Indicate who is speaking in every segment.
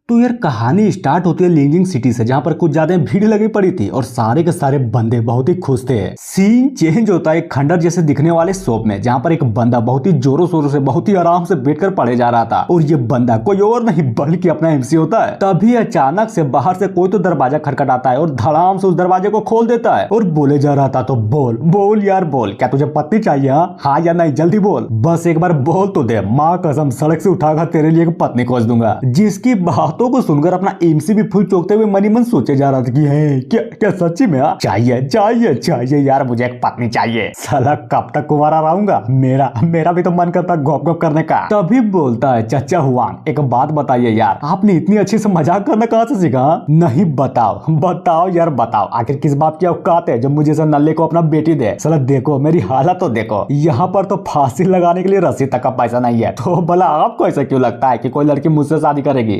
Speaker 1: तो यार कहानी स्टार्ट होती है लिंजिंग सिटी से, जहाँ पर कुछ ज्यादा भीड़ लगी पड़ी थी और सारे के सारे बंदे बहुत ही खुश थे। सीन चेंज होता है एक खंडर जैसे दिखने वाले शॉप में, जहाँ पर एक बंदा बहुत ही जोरों शोरों से बहुत ही आराम से बैठकर पढ़े जा रहा था। और ये बंदा कोई और नहीं बल्कि अपना एमसी होता है। तभी अचानक से बाहर से कोई तो दरवाजा खटखटाता है और धड़ाम से उस दरवाजे को खोल देता है और बोले जा रहा था, तो बोल बोल यार बोल, क्या तुझे पत्नी चाहिए? हाँ या नहीं, जल्दी बोल, बस एक बार बोल तो दे, माँ कसम सड़क से उठाकर तेरे लिए एक पत्नी खोज दूंगा। जिसकी बातों को सुनकर अपना एमसी भी फुल चौंकते हुए मनी मन सोचे जा रहा था कि है क्या क्या सच्ची में चाहिए चाहिए चाहिए यार, मुझे एक पत्नी चाहिए। साला कब तक कुंवारा रहूंगा, मेरा भी तो मन करता गप गप करने का। तभी बोलता है, चाचा हुआंग एक बात बताइए यार, आपने इतनी अच्छे से मजाक करना कहाँ से सीखा? नहीं बताओ बताओ यार बताओ, आखिर किस बात की औकात है जो मुझे से नल्ले को अपना बेटी दे? साला देखो मेरी हालत तो देखो, यहाँ पर तो फांसी लगाने के लिए रस्सी तक का पैसा नहीं है, तो भला आपको ऐसा क्यों लगता है कि कोई लड़की मुझसे शादी करेगी?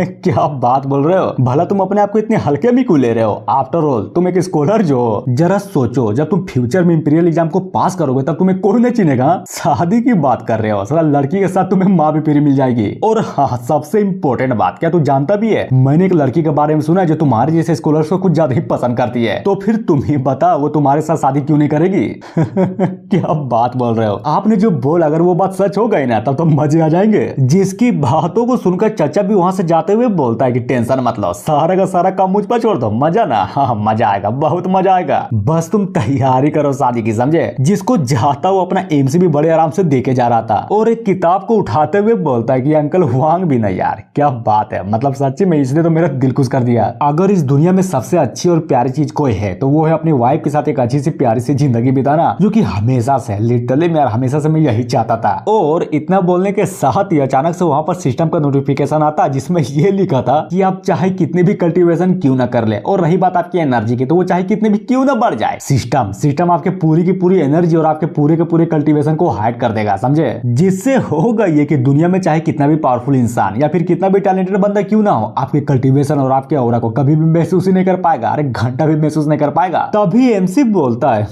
Speaker 1: क्या बात बोल रहे हो, भला तुम अपने आप को इतने हल्के में क्यों ले रहे हो? आफ्टर ऑल तुम एक स्कॉलर जो हो। जरा सोचो, जब तुम फ्यूचर में इंपीरियल एग्जाम को पास करोगे तब तुम्हें कोई नहीं चिनेगा। शादी की बात कर रहे हो, साला लड़की के साथ तुम्हें माँ भी फ्री मिल जाएगी। और हाँ, सबसे इम्पोर्टेंट बात, क्या तू जानता भी है, मैंने एक लड़की के बारे में सुना है जो तुम्हारे जैसे स्कॉलर्स को कुछ ज्यादा ही पसंद करती है। तो फिर तुम ही बताओ वो तुम्हारे साथ शादी क्यों नहीं करेगी? क्या बात बोल रहे हो, आपने जो बोला अगर वो बात सच हो गई ना तब तो मजे आ जाएंगे। जिसकी बातों को सुनकर चाचा भी वहां से जाते हुए बोलता है कि टेंशन मत लो, सारा का सारा काम मुझ पर छोड़ दो, मजा ना, हाँ मजा आएगा, बहुत मजा आएगा, बस तुम तैयारी करो शादी की, समझे? जिसको जाता हुआ अपना एमसी भी बड़े आराम से देके जा रहा था और एक किताब को उठाते हुए बोलता है कि अंकल हुआंग भी नहीं यार, क्या बात है, मतलब सच्ची में इसने तो मेरा दिल खुश कर दिया। अगर इस दुनिया में सबसे अच्छी और प्यारी चीज कोई है तो वो है अपनी वाइफ के साथ एक अच्छी सी प्यारी सी जिंदगी बिताना, जो कि हमेशा से लिटरली मैं हमेशा से मैं यही चाहता था। और इतना बोलने के साथ ही अचानक से वहां पर सिस्टम का नोटिफिकेशन आता जिसमें ये लिखा था कि आप चाहे कितने भी कल्टीवेशन क्यों ना कर ले, और रही बात आपकी एनर्जी की, तो वो चाहे कितने भी क्यों ना बढ़ जाए, सिस्टम आपके पूरी की पूरी एनर्जी और आपके पूरे के पूरे कल्टीवेशन को हाइड कर देगा, समझे? जिससे होगा ये कि दुनिया में चाहे कितना भी पावरफुल इंसान या फिर कितना भी टैलेंटेड बंदा क्यों ना हो, आपके कल्टीवेशन और आपके ऑरा को कभी भी महसूस ही नहीं कर पाएगा, अरे घंटा भी महसूस नहीं कर पाएगा। तभी एमसी बोलता है,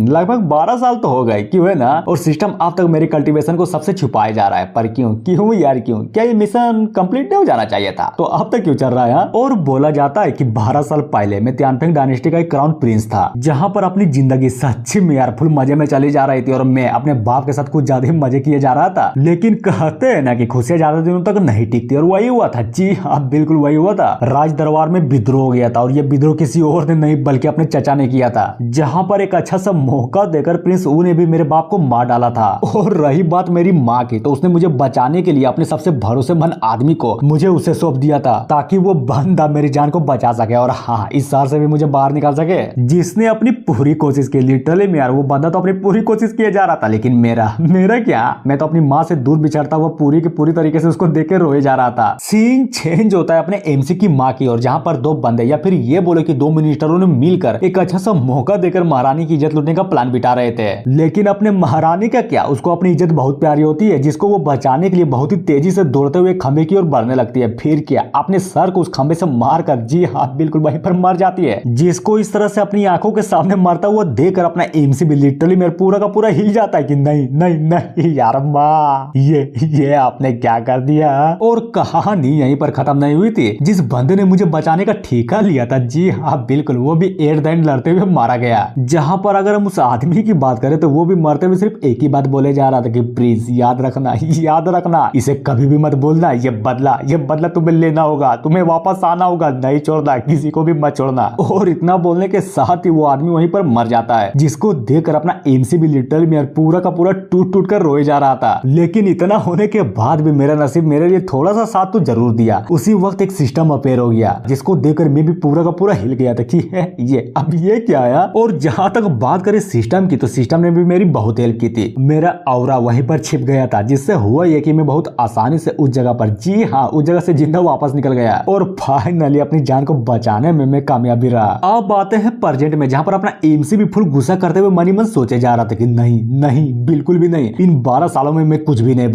Speaker 1: लगभग 12 साल तो हो गए, क्यों है ना, और सिस्टम अब तक मेरी कल्टीवेशन को सबसे छुपाया जा रहा है, पर क्यों क्यों यार क्यों, क्या ये मिशन कंप्लीट नहीं हो जाना चाहिए था? तो अब तक क्यों चल रहा है? और बोला जाता है कि 12 साल पहले मैं तियानफेंग डायनेस्टी का एक क्राउन प्रिंस था, जहां पर अपनी जिंदगी सच्ची में यार फुल मजे में चली जा रही थी और मैं अपने बाप के साथ कुछ ज्यादा ही मजे किए जा रहा था। लेकिन कहते हैं ना कि खुशियां ज्यादा दिनों तक नहीं टिकती, और वही हुआ था। जी हाँ, बिल्कुल वही हुआ था। राज दरबार में विद्रोह हो गया था और ये विद्रोह किसी और ने नहीं बल्कि अपने चचा ने किया था, जहाँ पर एक अच्छा सा मौका देकर प्रिंस ऊ ने भी मेरे बाप को मार डाला था। और रही बात मेरी माँ की, तो उसने मुझे बचाने के लिए अपने सबसे भरोसेमंद आदमी को मुझे उसे सौंप दिया था, ताकि वो बंदा मेरी जान को बचा सके और हाँ इस शहर से भी मुझे बाहर निकाल सके। जिसने अपनी पूरी कोशिश की, लिटरली में यार वो बंदा तो अपनी पूरी कोशिश किए जा रहा था, लेकिन मेरा क्या, मैं तो अपनी माँ से दूर बिछड़ता हुआ पूरी की पूरी तरीके से उसको देख के रोए जा रहा था। सीन चेंज होता है अपने एमसी की माँ की, और जहाँ पर दो बंदे या फिर ये बोलो कि दो मिनिस्टरों ने मिलकर एक अच्छा सा मौका देकर महारानी की इज्जत लूटने का प्लान बिठा रहे थे। लेकिन अपने महारानी का क्या, उसको अपनी इज्जत बहुत प्यारी होती है, जिसको वो बचाने के लिए बहुत ही तेजी से दौड़ते हुए खंबे की ओर बढ़ने लगती है। फिर क्या, अपने सर को उस खंबे से मार कर, जी हाँ बिल्कुल वहीं पर मर जाती है। जिसको इस तरह से अपनी आंखों के सामने मरता हुआ देखकर अपना एमसी भी लिटरली मेरा पूरा का पूरा हिल जाता है कि नहीं नहीं नहीं यार माँ, ये आपने क्या कर दिया। और कहानी यहीं पर खत्म नहीं हुई थी। जिस बंदे ने मुझे बचाने का ठेका लिया था, जी हाँ बिल्कुल, वो भी एट द एंड लड़ते हुए मारा गया। जहां पर अगर हम उस आदमी की बात करें तो वो भी मरते हुए सिर्फ एक ही बात बोले जा रहा था कि प्लीज याद रखना, इसे कभी भी मत बोलना, ये बदला तुम्हें लेना होगा, तुम्हें वापस आना होगा, नहीं छोड़ना, किसी को भी मत छोड़ना। और इतना बोलने के साथ ही वो आदमी वहीं पर मर जाता है, जिसको देखकर अपना एमसी भी लिटरली में पूरा का पूरा टूट कर रोए जा रहा था। लेकिन इतना होने के बाद भी मेरा नसीब मेरे लिए थोड़ा सा साथ तो जरूर दिया। उसी वक्त एक सिस्टम अपेयर हो गया, जिसको देखकर मैं भी पूरा का पूरा हिल गया था कि ये अब ये क्या आया। और जहां तक बात करें सिस्टम की, तो सिस्टम ने भी मेरी बहुत हेल्प की थी। मेरा ऑरा वहीं पर छिप गया था, जिससे हुआ ये कि मैं बहुत आसानी से उस जगह पर, जी हाँ उस जगह से जिंदा वापस निकल गया और फाइनली अपनी जान को बचाने में मैं कामयाबी रहा। अब आते हैं प्रेजेंट में, जहां पर अपना एमसी भी फुल गुस्सा करते हुए मनी मन सोचे जा रहा था कि नहीं बिल्कुल भी नहीं, इन 12 सालों में मैं कुछ भी नहीं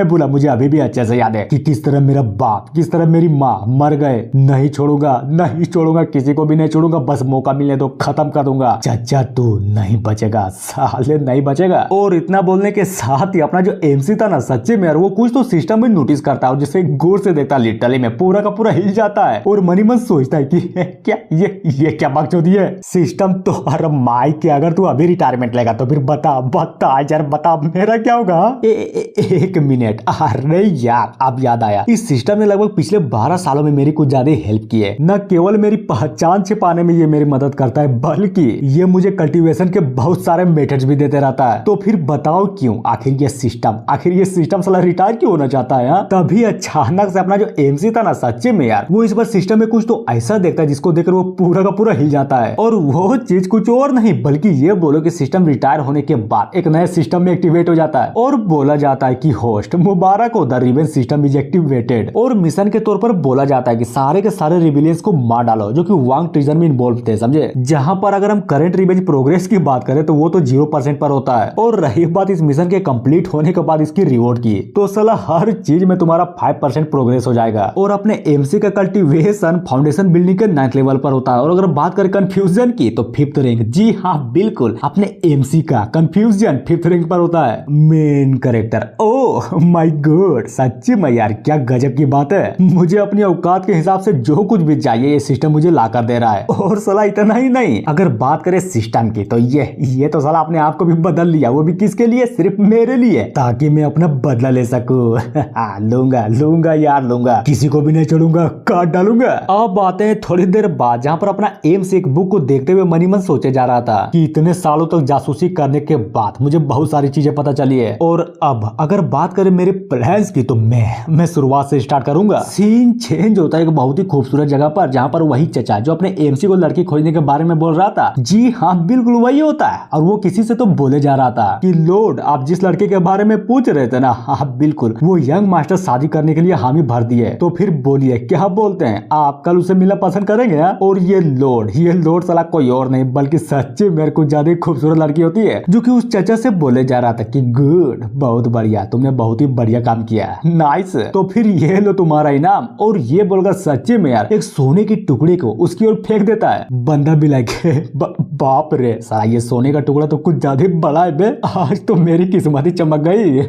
Speaker 1: भूला। मुझे अभी भी अच्छे से याद है कि किस तरह मेरा बाप, किस तरह मेरी माँ मर गए। नहीं छोड़ूंगा, किसी को भी नहीं छोड़ूंगा, बस मौका मिलने दो, खत्म कर दूंगा। चाचा तू नहीं बचेगा, साले नहीं बचेगा। और इतना बोलने के साथ ही अपना जो एमसी था ना, सच्चे में यार वो कुछ तो सिस्टम में नोटिस करता है, जिससे गौर से देखता लिटरली में पूरा का पूरा हिल जाता है और मन ही मन सोचता है कि क्या ये क्या बकचोदी है सिस्टम। तो अरे माई के अगर तू अभी रिटायरमेंट लेगा तो फिर बता बता यार बता मेरा क्या होगा। एक मिनट, अरे यार अब याद आया, इस सिस्टम ने लगभग पिछले 12 सालों में मेरी कुछ ज्यादा हेल्प की है। न केवल मेरी पहचान छिपाने में ये मेरी मदद करता है बल्कि ये मुझे कल्टीवेशन के बहुत सारे मेथड्स भी देते रहता है। तो फिर बताओ क्यों आखिर ये सिस्टम साला रिटायर क्यों होना चाहता है। तभी अचानक से अपना जो एमसी था ना, सच्चे में यार वो इस बार सिस्टम में कुछ तो ऐसा देखता है जिसको देखकर वो पूरा का पूरा हिल जाता है। और वो चीज कुछ और नहीं बल्कि ये बोलो कि सिस्टम रिटायर होने के बाद एक नया सिस्टम में एक्टिवेट हो जाता है और बोला जाता है कि होस्ट मुबारक हो, the revenge system is activated. और मिशन के तौर पर बोला जाता है कि सारे के सारे रिविलियंस को मार डालो जो कि वांग ट्रीजन में इन्वॉल्व थे, समझे। जहां पर अगर हम करंट रिवेंज प्रोग्रेस की बात करें तो वो तो 0% पर होता है। और रही बात इस मिशन के कंप्लीट होने के बाद इसकी रिवॉर्ड की, तो साला हर चीज में तुम्हारा 5% प्रोग्रेस हो जाएगा। और अपने एमसी का कल्टीवेशन फाउंडेशन बिल्डिंग के 9th लेवल पर होता है। और अगर बात करें कंफ्यूजन की तो 5th रैंक, जी हाँ बिल्कुल, अपने एमसी का कंफ्यूजन 5th रैंक पर होता है। Main character, oh my God, सच्ची में यार क्या गजब की बात है। मुझे अपनी औकात के हिसाब से जो कुछ भी चाहिए ये सिस्टम मुझे ला कर दे रहा है। और साला इतना ही नहीं, अगर बात करें सिस्टम की तो ये तो साला अपने आप को भी बदल लिया, वो भी किसके लिए, सिर्फ मेरे लिए, ताकि मैं अपना बदला ले सकूं। लूंगा यार लूंगा, किसी को भी नहीं छोड़ूंगा, काट डालूंगा। अब बातें हैं थोड़ी देर बाद जहां पर अपना एम से एक बुक को देखते हुए मनी मन सोचे जा रहा था कि इतने सालों तक जासूसी करने के बाद मुझे बहुत सारी चीजें पता चली है। और अब अगर बात करें मेरे प्लान्स की तो मैं शुरुआत से स्टार्ट करूंगा। सीन चेंज होता है एक बहुत ही खूबसूरत जगह पर जहां पर वही चचा जो अपने एमसी को लड़की खोजने के बारे में बोल रहा था, जी हाँ बिल्कुल वही होता है। और वो किसी से तो बोले जा रहा था कि लॉर्ड आप जिस लड़के के बारे में पूछ रहे थे ना, हाँ बिल्कुल वो यंग मास्टर शादी करने के लिए हामी भर दिए। तो फिर बोलिए क्या बोलते हैं, आप कल उसे मिलना पसंद करेंगे। और ये लॉर्ड साला कोई और नहीं बल्कि सच्चे मेरे को ज्यादा खूबसूरत लड़की होती है जो कि उस चचा से बोले जा रहा था कि गुड, बहुत बढ़िया, तुमने बहुत ही बढ़िया काम किया, नाइस। तो फिर ये लो तुम्हारा इनाम। और ये बोलकर सच्चे में यार एक सोने की टुकड़ी को उसकी ओर फेंक देता है। बंदा भी लगे बाप रे साला ये सोने का टुकड़ा तो कुछ ज्यादा बड़ा है बे, आज तो मेरी किस्मत ही चमक गई।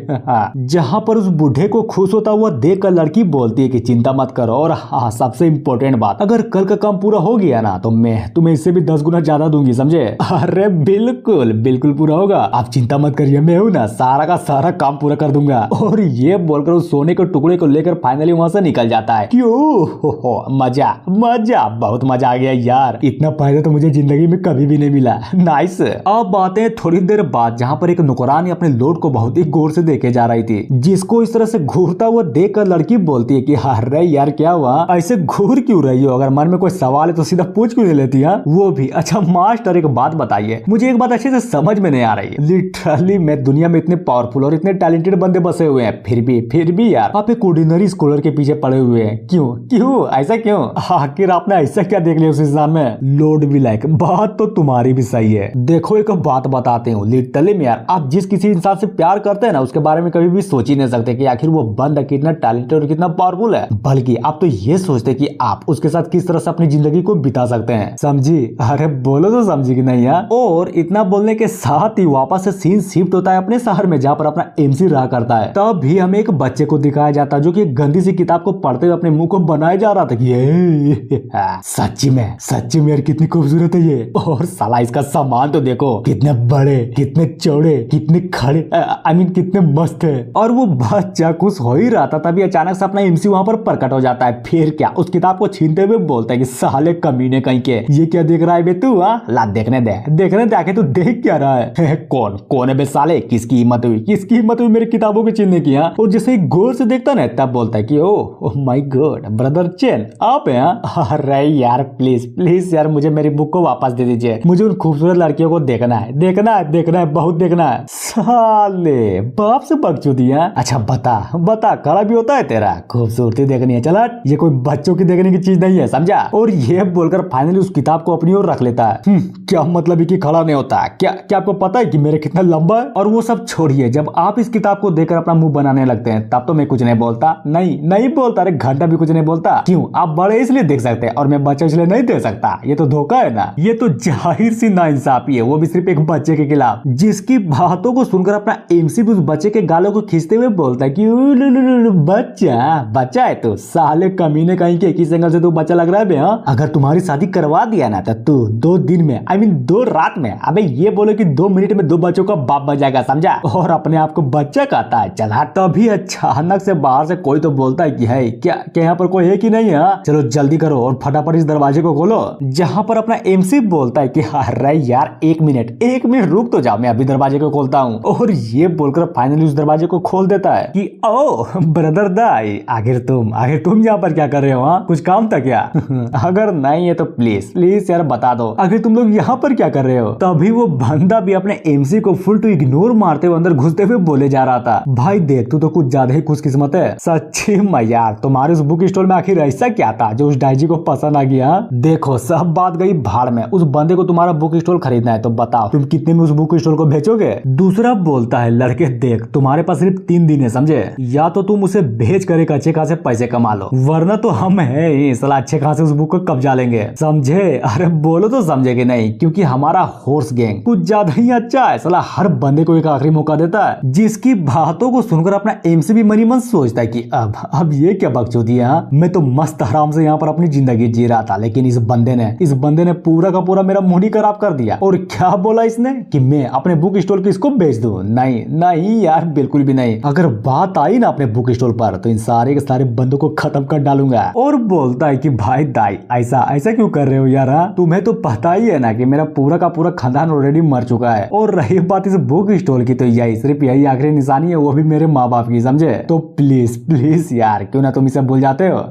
Speaker 1: जहां पर उस बूढ़े को खुश होता हुआ देख कर लड़की बोलती है कि चिंता मत करो। और हाँ सबसे इम्पोर्टेंट बात, अगर कल का काम पूरा हो गया ना तो मैं तुम्हें इससे भी 10 गुना ज्यादा दूंगी, समझे। अरे बिल्कुल बिल्कुल पूरा होगा, आप चिंता मत करिए, मैं हूं ना, सारा का सारा काम पूरा कर दूंगा। और ये बोलकर उस सोने के टुकड़े को लेकर फाइनली वहां से निकल जाता है। क्यों हो मजा बहुत मजा आ गया यार, इतना फायदा तो मुझे जिंदगी में कभी भी नहीं मिला, नाइस। अब बातें थोड़ी देर बाद जहां पर एक नौकरानी अपने लॉर्ड को बहुत ही गौर से देखे जा रही थी, जिसको इस तरह से घूरता हुआ देखकर लड़की बोलती है कि अरे यार क्या हुआ, ऐसे घूर क्यों रही हो, अगर मन में कोई सवाल है तो सीधा पूछ क्यों लेती है। वो भी अच्छा मास्टर एक बात बताइए, मुझे एक बात अच्छे से समझ में नहीं आ रही, लिटरली मैं दुनिया में इतने पावरफुल और इतने टैलेंटेड बंदे बसे हुए हैं, फिर भी यार आप एक ऑर्डिनरी स्कॉलर के पीछे पड़े हुए हैं, क्यों ऐसा क्यों, आखिर आपने ऐसा क्या देख लिया उस इंसान में। लॉर्ड भी लाइक बात तो तुम्हारी भी सही है, देखो एक बात बताते हूँ, लिटरली में यार आप जिस किसी इंसान से प्यार करते हैं ना उसके बारे में कभी भी सोच ही नहीं सकते कि आखिर वो बंदा कितना टैलेंटेड और कितना पावरफुल है, बल्कि आप तो ये सोचते कि आप उसके साथ किस तरह से अपनी जिंदगी को बिता सकते हैं, समझी। अरे बोलो तो समझी कि नहीं यार। और इतना बोलने के साथ ही वापस से सीन शिफ्ट होता है अपने शहर में जहाँ पर अपना एमसी रहा करता है। तब भी हमें एक बच्चे को दिखाया जाता है जो कि एक गंदी सी किताब को पढ़ते हुए अपने मुंह को बनाया जा रहा था कि ये सच्ची में यार कितनी खूबसूरत है ये, और साला इसका सामान तो देखो, कितने बड़े, कितने चौड़े, कितने खड़े, आई मीन कितने मस्त है। और वो बच्चा खुश हो ही रहा था तभी अचानक से अपना एमसी वहां पर प्रकट हो जाता है। फिर क्या उस किताब को छीनते हुए बोलता है कि साले कमीने कहीं के, ये क्या देख रहा है बे तू, ला देखने दे आके तू देख क्या रहा है। कौन है बे साले, किसकी हिम्मत हुई मेरी किताबों के छीनने की। और जैसे गौर से देखता ना तब बोलता है कि oh my God brother chain आप हैं। अरे यार प्लीज यार मुझे मेरी बुक को वापस दे दीजिए, मुझे उन खूबसूरत लड़कियों को देखना है, बहुत देखना है। साले बाप से बकचोदी है। अच्छा बता खड़ा भी होता है तेरा, खूबसूरती देखनी है, चला ये कोई बच्चों की देखने की चीज नहीं है, समझा। और ये बोलकर फाइनली उस किताब को अपनी ओर रख लेता है। क्या मतलब है कि खड़ा नहीं होता, क्या आपको पता है कि मेरे कितना लंबा है। और वो सब छोड़िए, जब आप इस किताब को देखकर अपना मुंह बनाने लगते हैं तब तो मैं कुछ नहीं बोलता, नहीं बोलता, अरे घंटा भी कुछ नहीं बोलता। क्यों, आप बड़े इसलिए देख सकते हैं और मैं बच्चा इसलिए नहीं दे सकता, ये तो धोखा है ना, ये तो जाहिर सी नाइंसाफी है, वो भी सिर्फ एक बच्चे के खिलाफ, जिसकी बातों को सुनकर अपना एमसी उस बच्चे के गालों को खींचते हुए बोलता है कि बच्चा है तू, साले कमीने कहीं के, किस एंगल से तू बच्चा लग रहा है बे? हाँ, अगर तुम्हारी शादी करवा दिया ना तो तू 2 दिन में, आई मीन 2 रात में, अबे ये बोलो कि 2 मिनट में 2 बच्चों का बाप बन जाएगा, समझा? और अपने आप को बच्चा कहता है। चला, तभी अचानक से बाहर से कोई तो बोलता है कि है क्या यहाँ पर कोई है कि नहीं? है चलो जल्दी करो और फटाफट इस दरवाजे को खोलो। जहाँ पर अपना एमसी बोलता है कि अरे यार 1 मिनट रुक तो जाओ, मैं अभी दरवाजे को खोलता हूँ। और ये बोलकर फाइनली उस दरवाजे को खोल देता है कि ओ ब्रदर दाई, आखिर तुम यहाँ पर क्या कर रहे हो? हाँ, कुछ काम था क्या? अगर नहीं है तो प्लीज यार बता दो, आखिर तुम लोग यहाँ पर क्या कर रहे हो? तभी वो बंदा भी अपने एमसी को फुल टू इग्नोर मारते हुए अंदर घुसते हुए बोले जा रहा था, भाई देख तू तो कुछ ज्यादा ही खुशकिस्मत है सच्ची में यार, तुम्हारे उस बुक स्टोर में आखिर ऐसा क्या था जो उस डायजी को पसंद आ गया? देखो सब बात गई भाड़ में, उस बंदे को तुम्हारा बुक स्टोर खरीदना है तो बताओ तुम कितने में उस बुक स्टोर को बेचोगे? दूसरा बोलता है, लड़के देख तुम्हारे पास सिर्फ 3 दिन है, समझे? या तो तुम उसे बेच कर एक अच्छे खासे पैसे कमा लो, वरना तो हम है साला अच्छे खासे उस बुक को कब्जा लेंगे, समझे? अरे बोलो तो समझेगे नहीं, क्योंकि हमारा हॉर्स गैंग कुछ ज्यादा ही अच्छा है, साला हर बंदे को एक आखिरी मौका देता है। जिसकी बातों को सुनकर अपना एमसी भी मनी मन सोचता है कि अब ये क्या बकचोदी है? मैं तो मस्त आराम से यहाँ पर अपनी जिंदगी जी रहा था, लेकिन इस बंदे ने पूरा का पूरा मेरा मूड ही खराब कर दिया। और क्या बोला इसने कि मैं अपने बुक स्टोर को इसको बेच दूं? नहीं यार, बिल्कुल भी नहीं। अगर बात आई ना अपने बुक स्टोर पर तो इन सारे के सारे बंदों को खत्म कर डालूंगा। और बोलता है कि भाई दाई ऐसा क्यों कर रहे हो यार? तुम्हें तो पता ही है ना कि मेरा पूरा का पूरा खानदान ऑलरेडी मर चुका है, और रही बात इस बुक स्टोर की तो सिर्फ यही आखिरी निशानी है, वो भी मेरे माँ बाप की, समझे? तो प्लीज यार क्यों ना तुम इसे भूल जाते हो?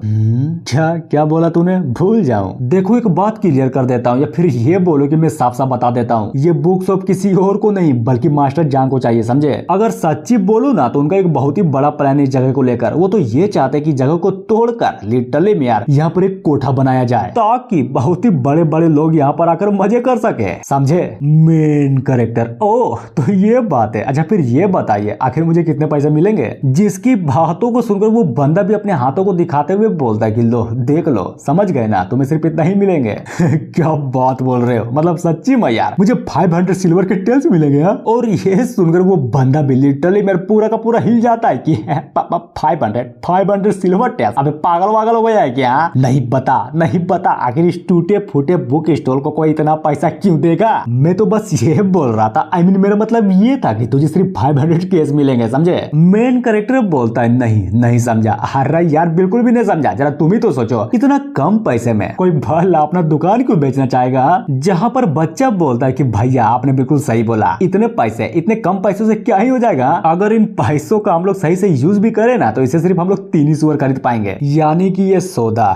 Speaker 1: क्या बोला तूने? भूल जाऊं? देखो एक बात क्लियर कर देता हूँ, या फिर ये बोलो कि मैं साफ साफ बता देता हूँ, ये बुक शॉप किसी और को नहीं बल्कि मास्टर जान को चाहिए, समझे? अगर सच्ची बोलूं ना तो उनका एक बहुत ही बड़ा प्लान है इस जगह को लेकर। वो तो ये चाहते हैं कि जगह को तोड़कर लिटरली में यार यहाँ पर एक कोठा बनाया जाए, ताकि बहुत ही बड़े बड़े लोग यहाँ पर आकर मजे कर सके, समझे? मेन कैरेक्टर, ओह तो ये बात है। अच्छा फिर ये बताइए आखिर मुझे कितने पैसे मिलेंगे? जिसकी बातों को सुनकर वो बंदा भी अपने हाथों को दिखाते हुए बोलता है कि लो देख लो, समझ गए ना, तुम्हें सिर्फ इतना ही मिलेंगे। क्या बात बोल रहे हो? मतलब सच्ची में यार मुझे 500 सिल्वर के टेल्स मिलेंगे? और ये सुनकर वो बंदा भी लिटरली मेरा पूरा का पूरा हिल जाता है कि 500 सिल्वर टेल्स? अबे पागल वागल हो गया है क्या? नहीं पता आखिर इस टूटे फूटे बुक स्टोर को कोई इतना पैसा क्यों देगा? मैं तो बस ये बोल रहा था, आई मीन मेरा मतलब ये था कि तुझे सिर्फ 500 केस मिलेंगे, समझे? मेन कैरेक्टर बोलता है नहीं समझा। अरे यार बिल्कुल भी नहीं समझा, जरा तुम ही तो सोचो, इतना कम पैसे में कोई भला अपना दुकान क्यों बेचना चाहेगा? जहाँ पर बच्चा बोलता है कि भैया आपने बिल्कुल सही बोला, इतने कम पैसों से क्या ही हो जाएगा? अगर इन पैसों का हम लोग सही से यूज भी करें ना तो इसे सिर्फ हम लोग 3 ही सुअर खरीद पाएंगे, यानी कि ये सौदा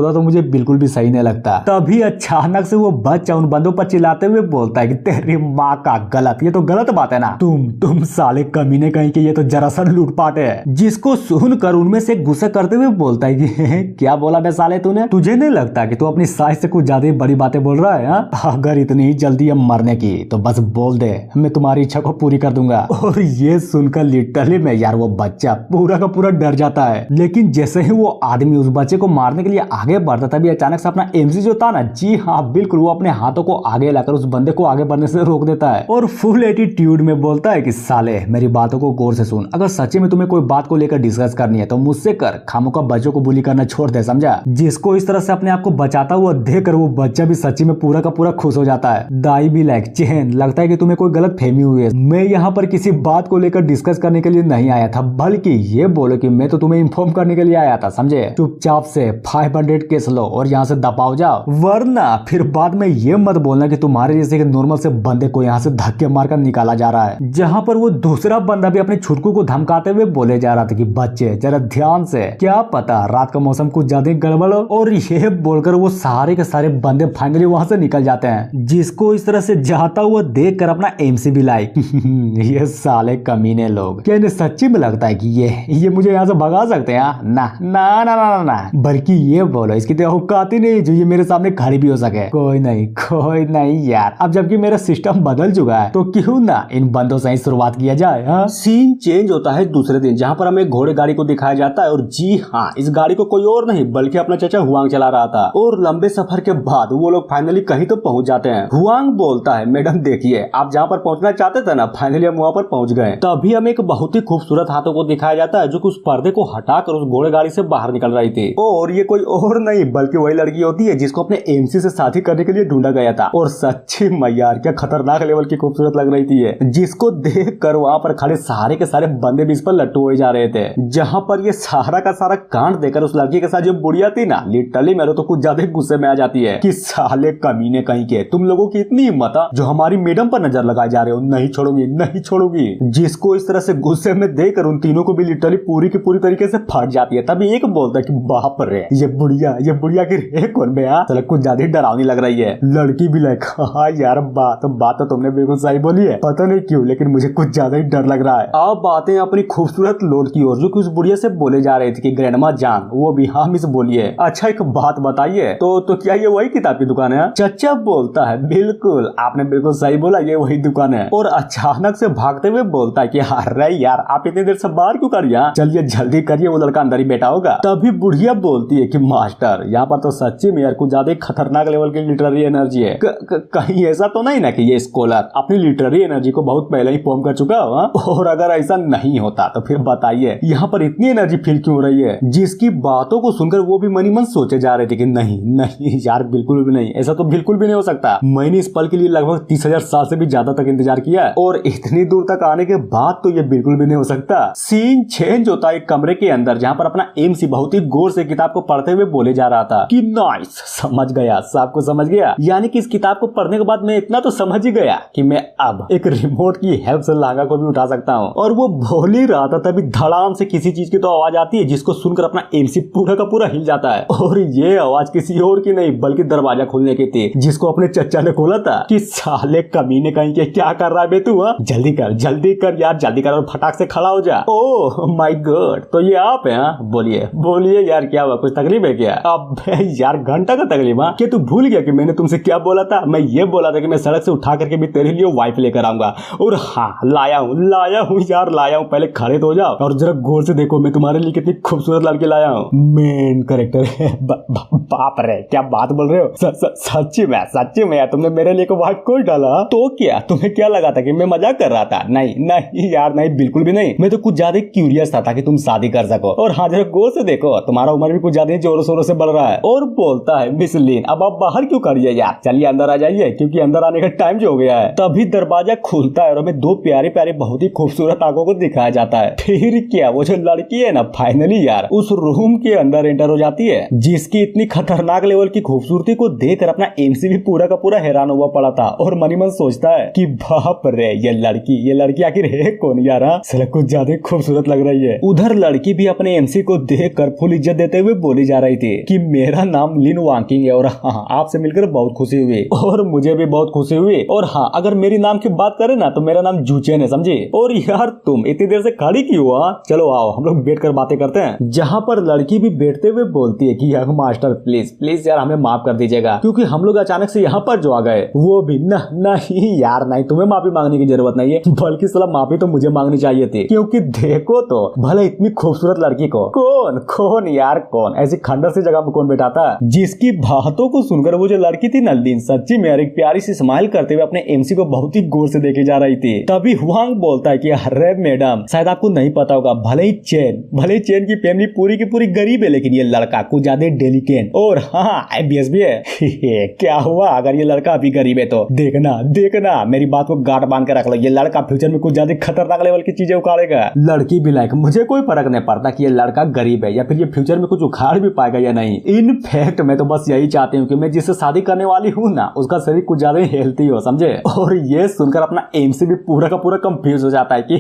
Speaker 1: तो मुझे बिल्कुल भी सही नहीं लगता। तभी अचानक से वो बच्चा उन बंदों पर चिल्लाते हुए बोलता है कि तेरी माँ का गलत, ये तो गलत बात है ना, तुम साले कमीने कहीं के, ये तो जरा सा लूटपाट है। जिसको सुनकर उनमें से गुस्सा करते हुए बोलता है कि क्या बोला बे साले तूने? तुझे नहीं लगता कि तू अपनी साइज से कुछ ज्यादा बड़ी बातें बोल रहा है? हा? अगर इतनी ही जल्दी है मरने की तो बस बोल दे, मैं तुम्हारी इच्छा को पूरी कर दूंगा। और ये सुनकर लिटरली में यार वो बच्चा पूरा का पूरा डर जाता है। लेकिन जैसे ही वो आदमी उस बच्चे को मारने के लिए आगे बढ़ता तभी अचानक से अपना एमसी जो था ना, जी हाँ बिल्कुल, वो अपने हाथों को आगे लाकर उस बंदे को आगे बढ़ने से रोक देता है और फुल एटीट्यूड में बोलता है कि साले मेरी बातों को गौर से सुन, अगर सच्ची में तुम्हें कोई बात को लेकर डिस्कस करनी है तो मुझसे कर, खामोका बच्चों को बुली करना छोड़ दे, समझा? जिसको इस तरह से अपने आप को बचाता हुआ देखकर वो बच्चा भी सच्ची में पूरा का पूरा खुश हो जाता है। दाई भी लाइक चैन, लगता है कि तुम्हें कोई गलत फहमी हुई है, मैं यहाँ पर किसी बात को लेकर डिस्कस करने के लिए नहीं आया था, बल्कि ये बोलो कि मैं तो तुम्हें इन्फॉर्म करने के लिए आया था, समझे? चुपचाप से 500 केस लो और यहाँ से दबाओ जाओ, वरना फिर बाद में ये मत बोलना कि तुम्हारे जैसे कि नॉर्मल से बंदे को यहाँ से धक्के मारकर निकाला जा रहा है। जहाँ पर वो दूसरा बंदा भी अपने छुटकू को धमकाते हुए बोले जा रहा था कि बच्चे जरा ध्यान से, क्या पता रात का मौसम कुछ ज्यादा गड़बड़ हो। और ये बोलकर वो सारे के सारे बंदे फाइनली वहां से निकल जाते हैं। जिसको इस तरह से जाता हुआ देख कर अपना एमसी भी लाइक ये साले कमीने लोग, क्या इन्हें सच्ची में लगता है कि ये मुझे यहाँ से भगा सकते हैं? ना ना ना ना ना, बल्कि ये बोलो इसकी तो औकात ही नहीं जो ये मेरे सामने खड़ी भी हो सके। कोई नहीं यार, अब जबकि मेरा सिस्टम बदल चुका है तो क्यों ना इन बंदों से ही शुरुआत किया जाए। हाँ? सीन चेंज होता है दूसरे दिन, जहाँ पर हमें घोड़े गाड़ी को दिखाया जाता है और जी हाँ इस गाड़ी को कोई और नहीं बल्कि अपना चाचा हुआंग चला रहा था। और लंबे सफर के बाद वो लोग फाइनली कहीं तो पहुंच जाते हैं। हुआंग बोलता है मैडम देखिए आप जहाँ पर पहुंचना चाहते थे ना, फाइनली हम वहाँ पर पहुंच गए। तभी हमें एक बहुत ही खूबसूरत हाथों को दिखाया जाता है जो कि उस पर्दे को हटाकर उस घोड़ेगाड़ी से बाहर निकल रही थी। और ये कोई और नहीं बल्कि वही लड़की होती है जिसको अपने एमसी से शादी करने के लिए ढूंढा गया था। और सच्ची मैयार क्या खतरनाक लेवल की खूबसूरत लग रही थी ये, जिसको देखकर वहाँ पर खड़े सारे के सारे बंदे भी इस पर लट्टू हो जा रहे थे। जहाँ पर ये सारा का सारा कांड देखकर उस लड़की के साथ जो बुढ़िया थी ना, लिटरली मेरे तो कुछ ज्यादा गुस्से में आ जाती है कि साले कमीने कहीं के, तुम लोगों की इतनी हिम्मत जो हमारी मैडम पर नजर लगाए जा रहे हो, नहीं छोड़ूंगी नहीं छोड़ूंगी। जिसको इस तरह से गुस्से में देखकर उन तीनों को भी लिटरली पूरी की पूरी तरीके से फट जाती है। तभी एक बोलता है कि बाप रे ये बुढ़िया की रे कौन बे, चलो कुछ ज्यादा डरावनी लग रही है। लड़की भी लाइक हाँ यार बात तो तुमने बिल्कुल सही बोली है, पता नहीं क्यों लेकिन मुझे कुछ ज्यादा ही डर लग रहा है। अब बातें अपनी खूबसूरत लोड की ओर, जो कि उस बुढ़िया से बोले जा रहे थे कि ग्रैंडमा जान, वो भी हाँ मिस बोलिए। अच्छा एक बात बताइए, तो क्या ये वही किताब की दुकान है? चचा बोलता है बिल्कुल, आपने बिल्कुल सही बोला, ये वही दुकान है। और अचानक से भागते हुए बोलता है कि अरे यार आप इतनी देर से बाहर क्यों कर रही, चलिए जल्दी करिए, वो लड़का अंदर ही बैठा होगा। तभी बुढ़िया बोलती है कि मास्टर यहाँ पर तो सच्ची में यार कुछ ज्यादा खतरनाक लेवल की लिटरेरी एनर्जी है। कहीं ऐसा तो नहीं ना कि ये स्कॉलर अपनी लिटरेरी एनर्जी को बहुत पहले ही फॉर्म कर चुका हो? और अगर ऐसा नहीं होता तो फिर बताइए यहाँ पर इतनी एनर्जी फील क्यों हो रही है? जिसकी बातों को सुनकर वो भी मनी मन सोचे जा रहे थे कि नहीं यार बिल्कुल भी नहीं, ऐसा तो बिल्कुल भी नहीं हो सकता। मैंने इस पल के लिए लगभग 30,000 साल से भी ज्यादा तक इंतजार किया है और इतनी दूर तक आने के बाद तो ये बिल्कुल भी नहीं हो सकता। सीन चेंज होता है एक कमरे के अंदर, जहाँ पर अपना एमसी बहुत ही गौर से किताब को पढ़ते हुए बोले जा रहा था कि नाइस, समझ गया, सबको समझ गया। यानी कि इस किताब को पढ़ने के बाद मैं इतना तो समझ ही गया कि मैं अब एक रिमोट की हेल्प से लांगा को भी उठा सकता हूँ। और वो बोल ही रहा था तभी धड़ाम से किसी चीज की तो आवाज आती है, जिसको सुनकर अपना एमसी पूरा का पूरा हिल जाता है। और ये आवाज किसी और की नहीं बल्कि दरवाजा खोलने की थी, जिसको अपने चचा ने खोला था कि साले कमीने कहीं के क्या कर रहा है बे तू, जल्दी कर यार, जल्दी कर और फटाक से खड़ा हो जा। ओह माय गॉड, तो ये आप हैं? बोलिए यार क्या हुआ, कुछ तकलीफ है क्या? अब यार घंटा का तकलीफ? क्या तू भूल गया कि मैंने तुमसे क्या बोला था? मैं ये बोला था कि मैं सड़क से उठा करके भी तेरे लिए वाइफ लेकर आऊंगा। और हाँ लाया हूँ यार, पहले खड़े तो हो जाओ और जरा गौर से देखो मैं तुम्हारे लिए कितनी खूबसूरत लड़की लाया हूँ। मेन कैरेक्टर है। बाप रे क्या बात बोल रहे हो, सच्ची में यार तुमने मेरे लिए को वाइफ कोई डाला? तो क्या तुम्हें क्या लगा था कि मैं मजाक कर रहा था? नहीं यार नहीं, बिल्कुल भी नहीं। मैं तो कुछ ज्यादा क्यूरियस था ताकि तुम शादी कर सको। और हाँ जरा गौर से देखो, तुम्हारा उम्र भी कुछ ज्यादा जोरों शोरों से बढ़ रहा है। और बोलता है मिस लिन अब आप बाहर क्यों करिए यार, चलिए अंदर आ जाइए क्योंकि अंदर आने का टाइम जो हो गया है। तभी दरवाजा खुलता है और हमें दो प्यारे प्यारे बहुत ही खूबसूरत आंखों को दिखाया जाता है। फिर क्या वो जो लड़की है ना फाइनली यार उस रूम के अंदर एंटर हो जाती है, जिसकी इतनी खतरनाक लेवल की खूबसूरती को देखकर अपना एमसी भी पूरा का पूरा हैरान हुआ पड़ा था। और मनी मन सोचता है कि बाप रे ये लड़की आखिर है कौन यार, साला कुछ ज्यादा खूबसूरत लग रही है। उधर लड़की भी अपने एमसी को देखकर फुल इज्जत देते हुए बोली जा रही थी कि मेरा नाम लिन वांकिंग है और हाँ आपसे मिलकर बहुत खुशी हुई और मुझे भी बहुत खुशी हुई। और हाँ अगर मेरी नाम की बात करें ना तो मेरा नाम जूचेन है, समझे? और यार तुम इतनी देर से खड़ी क्यों हुआ, चलो आओ हम लोग बैठ कर बातें करते हैं। जहाँ पर लड़की भी बैठते हुए बोलती है कि यार मास्टर प्लीज यार हमें माफ कर दीजिएगा, क्योंकि हम लोग अचानक से यहाँ पर जो आ गए वो भी नहीं यार नहीं, तुम्हें माफी मांगने की जरूरत नहीं है, बल्कि साला माफी तो मुझे मांगनी चाहिए थी। क्योंकि देखो तो भले इतनी खूबसूरत लड़की को कौन यार कौन ऐसी खंडर सी जगह में कौन बैठाता, जिसकी बातों को सुनकर वो जो लड़की थी नल्दीन सच्ची में एक प्यारी सी स्माइल करते हुए अपने एमसी को बहुत ही गौर से देखे जा रही थी। तभी हुआंग बोलता है कि अरे मैडम शायद आपको नहीं पता होगा, भले ही चेन की फैमिली पूरी की पूरी गरीब है, लेकिन ये लड़का कुछ ज्यादा डेलिकेट और हाँ IBS भी है। क्या हुआ अगर ये लड़का अभी गरीब है तो देखना मेरी बात को गांठ बांध कर रख लो, ये लड़का फ्यूचर में कुछ ज्यादा खतरनाक लेवल की चीजें उखाड़ेगा। लड़की भी लाइक मुझे कोई फर्क नहीं पड़ता कि ये लड़का गरीब है या फिर ये फ्यूचर में कुछ उखाड़ भी पाएगा या नहीं। इनफैक्ट मैं तो बस यही चाहती हूँ कि मैं जिससे शादी करने वाली हूँ ना उसका शरीर कुछ ज्यादा हेल्थी हो, समझे? और ये सुनकर अपना एमसी भी पूरा का पूरा कंफ्यूज हो जाता है कि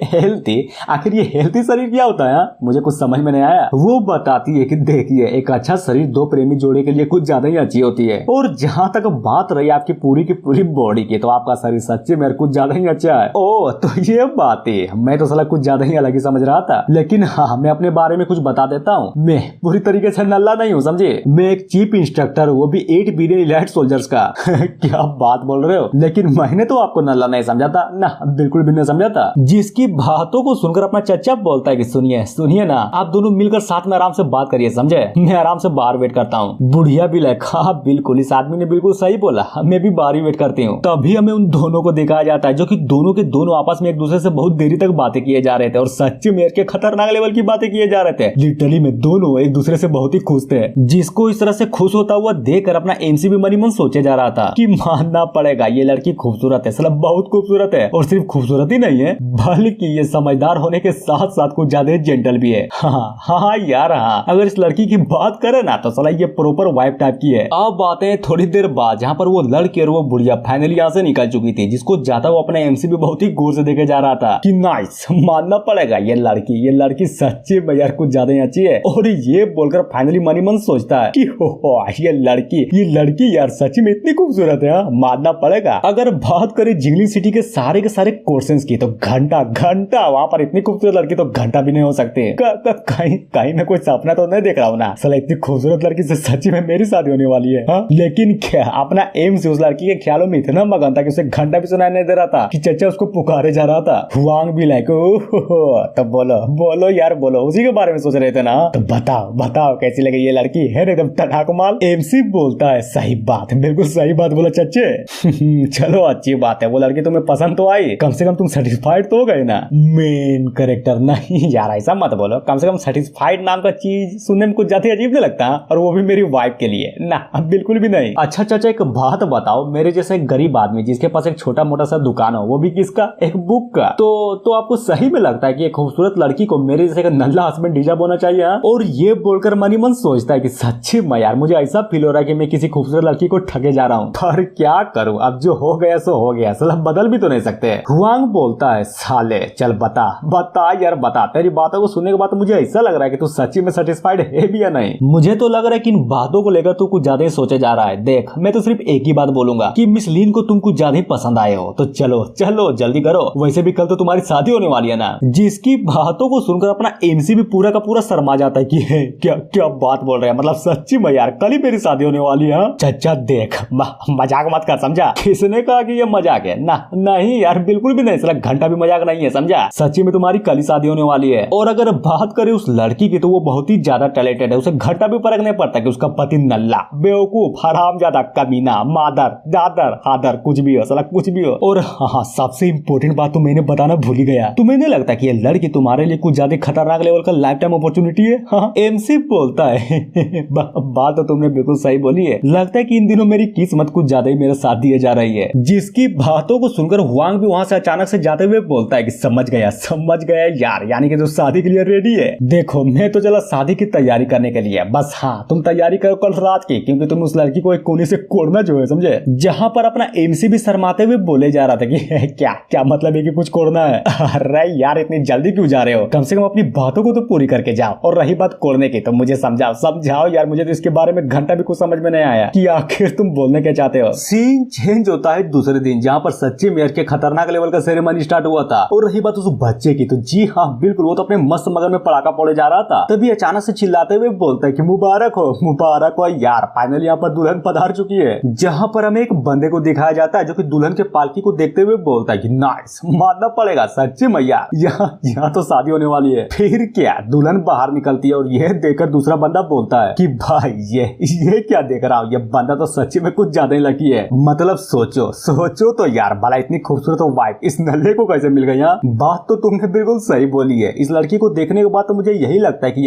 Speaker 1: हेल्थी, आखिर ये हेल्थी शरीर क्या होता है? मुझे कुछ समझ में नहीं आया। वो बताती है कि देखिए एक अच्छा शरीर दो प्रेमी जोड़े के लिए कुछ ज्यादा ही अच्छी होती है। और जहाँ तक बात रही आपकी पूरी की पूरी बॉडी की, तो आपका शरीर सच्ची में कुछ ज्यादा ही अच्छा है। ओ तो ये बात है, मैं तो साला कुछ ज्यादा ही अलग ही समझ रहा था। लेकिन हाँ मैं अपने बारे में कुछ बता देता हूँ, मैं पूरी तरीके से नल्ला नहीं हूँ, समझे? मैं एक चीफ इंस्ट्रक्टर, वो भी 8 बिलियन इलाइट सोल्जर्स का। क्या बात बोल रहे हो? लेकिन मैंने तो आपको नल्ला नहीं समझा था ना, बिल्कुल भी नहीं समझा था। जिसकी बातों को सुनकर अपना चचा बोलता है कि सुनिए ना, आप दोनों मिलकर साथ में आराम से बात करिए, समझे? मैं आराम से बाहर वेट करता हूँ। बुढ़िया भी लाइक हाँ बिल्कुल, इस आदमी ने बिल्कुल सही बोला, मैं भी बाहर ही वेट करती हूँ। तभी हमें उन दोनों को दिखाया जाता है जो कि दोनों के दोनों आपस में एक दूसरे से बहुत देरी तक बातें किए जा रहे थे और सच्ची में के खतरनाक लेवल की बातें किए जा रहे थे। लिटरली में दोनों एक दूसरे से बहुत ही खुश थे। जिसको इस तरह से खुश होता हुआ देखकर अपना एमसीबी मनी मन सोचे जा रहा था कि मानना पड़ेगा ये लड़की खूबसूरत है, मतलब बहुत खूबसूरत है। और सिर्फ खूबसूरत ही नहीं है बल्कि ये समझदार होने के साथ साथ कुछ ज्यादा जेंटल भी है। हाँ यार हाँ, अगर इस लड़की की बात करें ना तो साला ये प्रॉपर वाइफ टाइप की है। अब बातें थोड़ी देर बाद जहाँ पर वो लड़की और वो बुढ़िया फाइनली यहाँ से निकल चुकी थी, जिसको जाता वो अपने एमसीबी बहुत ही गौर से देखे जा रहा था कि नाइस, मानना पड़ेगा ये लड़की सच्ची में यार कुछ ज्यादा ही अच्छी है। और ये बोलकर फाइनली मनी मन सोचता है कि हो ये लड़की यार सच्ची में इतनी खूबसूरत है, मानना पड़ेगा। अगर बात करें जिंगलिंग सिटी के सारे क्वेश्चंस की तो घंटा वहाँ पर इतनी खूबसूरत लड़की तो घंटा भी नहीं हो सकती। कहीं मैं कोई सपना तो नहीं देख रहा हूँ ना, साला इतनी खूबसूरत लड़की से सच्ची में मेरी शादी होने वाली है। हाँ? लेकिन क्या अपना एम से उस लड़की के ख्यालों में इतना मगन था कि उसे घंटा भी सुनाई नहीं दे रहा था कि चचा उसको पुकारे जा रहा था। हुआंग भी लाइक तो बोलो यार बोलो, उसी के बारे में सोच रहे थे ना, तो बताओ कैसी लगी ये लड़की है एकदम तड़ाक माल। एमसी बोलता है सही बात, बिल्कुल सही बात बोला चच्चे। चलो अच्छी बात है, वो लड़की तुम्हें पसंद तो आई, कम से कम तुम सेटिस्फाइड तो हो गए ना। मेन कैरेक्टर नहीं यार ऐसा मत बोलो, कम से कम सेटिस्फाइड नाम का चीज सुनने में कुछ ज्यादा अजीब नहीं लगता, और वो भी मेरी वाइफ के लिए ना, बिल्कुल भी नहीं। अच्छा चाचा एक बात बताओ, मेरे जैसे गरीब आदमी जिसके पास एक छोटा मोटा सा दुकान हो, वो भी किसका, एक बुक का, तो आपको सही में लगता है कि एक खूबसूरत लड़की को मेरे जैसे नल्ला हस्बैंड डिजर्व होना चाहिए? और ये बोलकर मनी मन सोचता है कि सच्ची में यार मुझे ऐसा फील हो रहा है कि मैं किसी खूबसूरत लड़की को ठगे जा रहा हूँ, पर क्या करूँ, अब जो हो गया सो हो गया, साला बदल भी तो नहीं सकते। हुआंग बोलता है साले चल बता यार बता, तेरी बातों को सुनने के बाद मुझे ऐसा लग रहा है कि तू सच्ची में सेटिस्फाइड है भी या नहीं। मुझे तो लग रहा है कि इन बातों को लेकर तू कुछ ज्यादा ही सोचे जा रहा है। देख मैं तो सिर्फ एक ही बात बोलूंगा कि मिस लीन को तुम कुछ ज्यादा ही पसंद आए हो, तो चलो जल्दी करो, वैसे भी कल तो तुम्हारी शादी होने वाली है ना। जिसकी बातों को सुनकर अपना एमसी भी पूरा का पूरा शर्मा जाता है कि क्या बात बोल रहे हैं, मतलब सच्ची में यार कल ही मेरी शादी होने वाली है। चचा देख मजाक मत कर, समझा? किसने कहा कि ये मजाक है? ना नहीं यार बिल्कुल भी नहीं, साला घंटा भी मजाक नहीं है, समझा? सच्ची में तुम्हारी कल ही शादी होने वाली है। और अगर बात करें उस लड़की की तो वो बहुत ही ज्यादा टैलेंटेड है, उसे घंटा भी फर्क नहीं पड़ता कि उसका पति नल्ला बेवकूफ हरामजादा कमीना मादर दादर हादर कुछ भी हो, साला कुछ भी हो। और हाँ सबसे इम्पोर्टेंट बात तो मैंने बताना भूल ही गया, तुम्हें नहीं लगता कि ये लड़की तुम्हारे लिए कुछ ज्यादा खतरनाक लेवल का लाइफ टाइम अपॉर्चुनिटी है? हाँ एमसी बोलता है बात तो तुमने बिल्कुल सही बोली है, लगता है कि इन दिनों मेरी किस्मत कुछ ज्यादा ही मेरा साथ दिए जा रही है। जिसकी बातों को सुनकर हुआंग भी वहां से अचानक से जाते हुए बोलता है कि समझ गया यार, यानी कि जो शादी के लिए रेडी है। देखो मैं तो चला शादी की तैयारी करने के लिए, बस हाँ तुम तैयारी करो कल रात की, क्योंकि तुम उस लड़की को एक कोने से कोड़ना जो है, समझे? जहाँ पर अपना एमसी भी शर्माते हुए बोले जा रहा था कि क्या मतलब है कि कुछ कोड़ना है? अरे यार इतनी जल्दी क्यों जा रहे हो, कम से कम अपनी बातों को तो पूरी करके जाओ। और रही बात कोड़ने की तो मुझे समझाओ यार, मुझे तो इसके बारे में घंटा भी कुछ समझ में नहीं आया कि आखिर तुम बोलने क्या चाहते हो। सीन चेंज होता है दूसरे दिन, जहाँ पर सच्ची मेयर के खतरनाक लेवल का सेरेमनी स्टार्ट हुआ था। और रही बात उस बच्चे की, तो जी हाँ बिल्कुल वो तो अपने मस्त मगन में पड़ाका फोड़े जा रहा था, तभी अचानक से चिल्लाते हुए बोलता है कि मुबारक हो यार, फाइनली यहाँ पर दुल्हन पधार चुकी है। जहाँ पर हमें एक बंदे को दिखाया जाता है जो कि दुल्हन के पालकी को देखते हुए बोलता है कि नाइस, मानना पड़ेगा सच्ची मैया यहाँ तो शादी होने वाली है। फिर क्या दुल्हन बाहर निकलती है और यह देखकर दूसरा बंदा बोलता है कि भाई ये क्या देख रहा हूँ, ये बंदा तो सच्ची में कुछ ज्यादा ही लकी है। मतलब सोचो तो यार, भला इतनी खूबसूरत वाइफ इस नल्ले को कैसे मिल गई? बात तो तुमने बिल्कुल सही बोली है। इस लड़की को देखने के बाद तो मुझे यही लगता है कि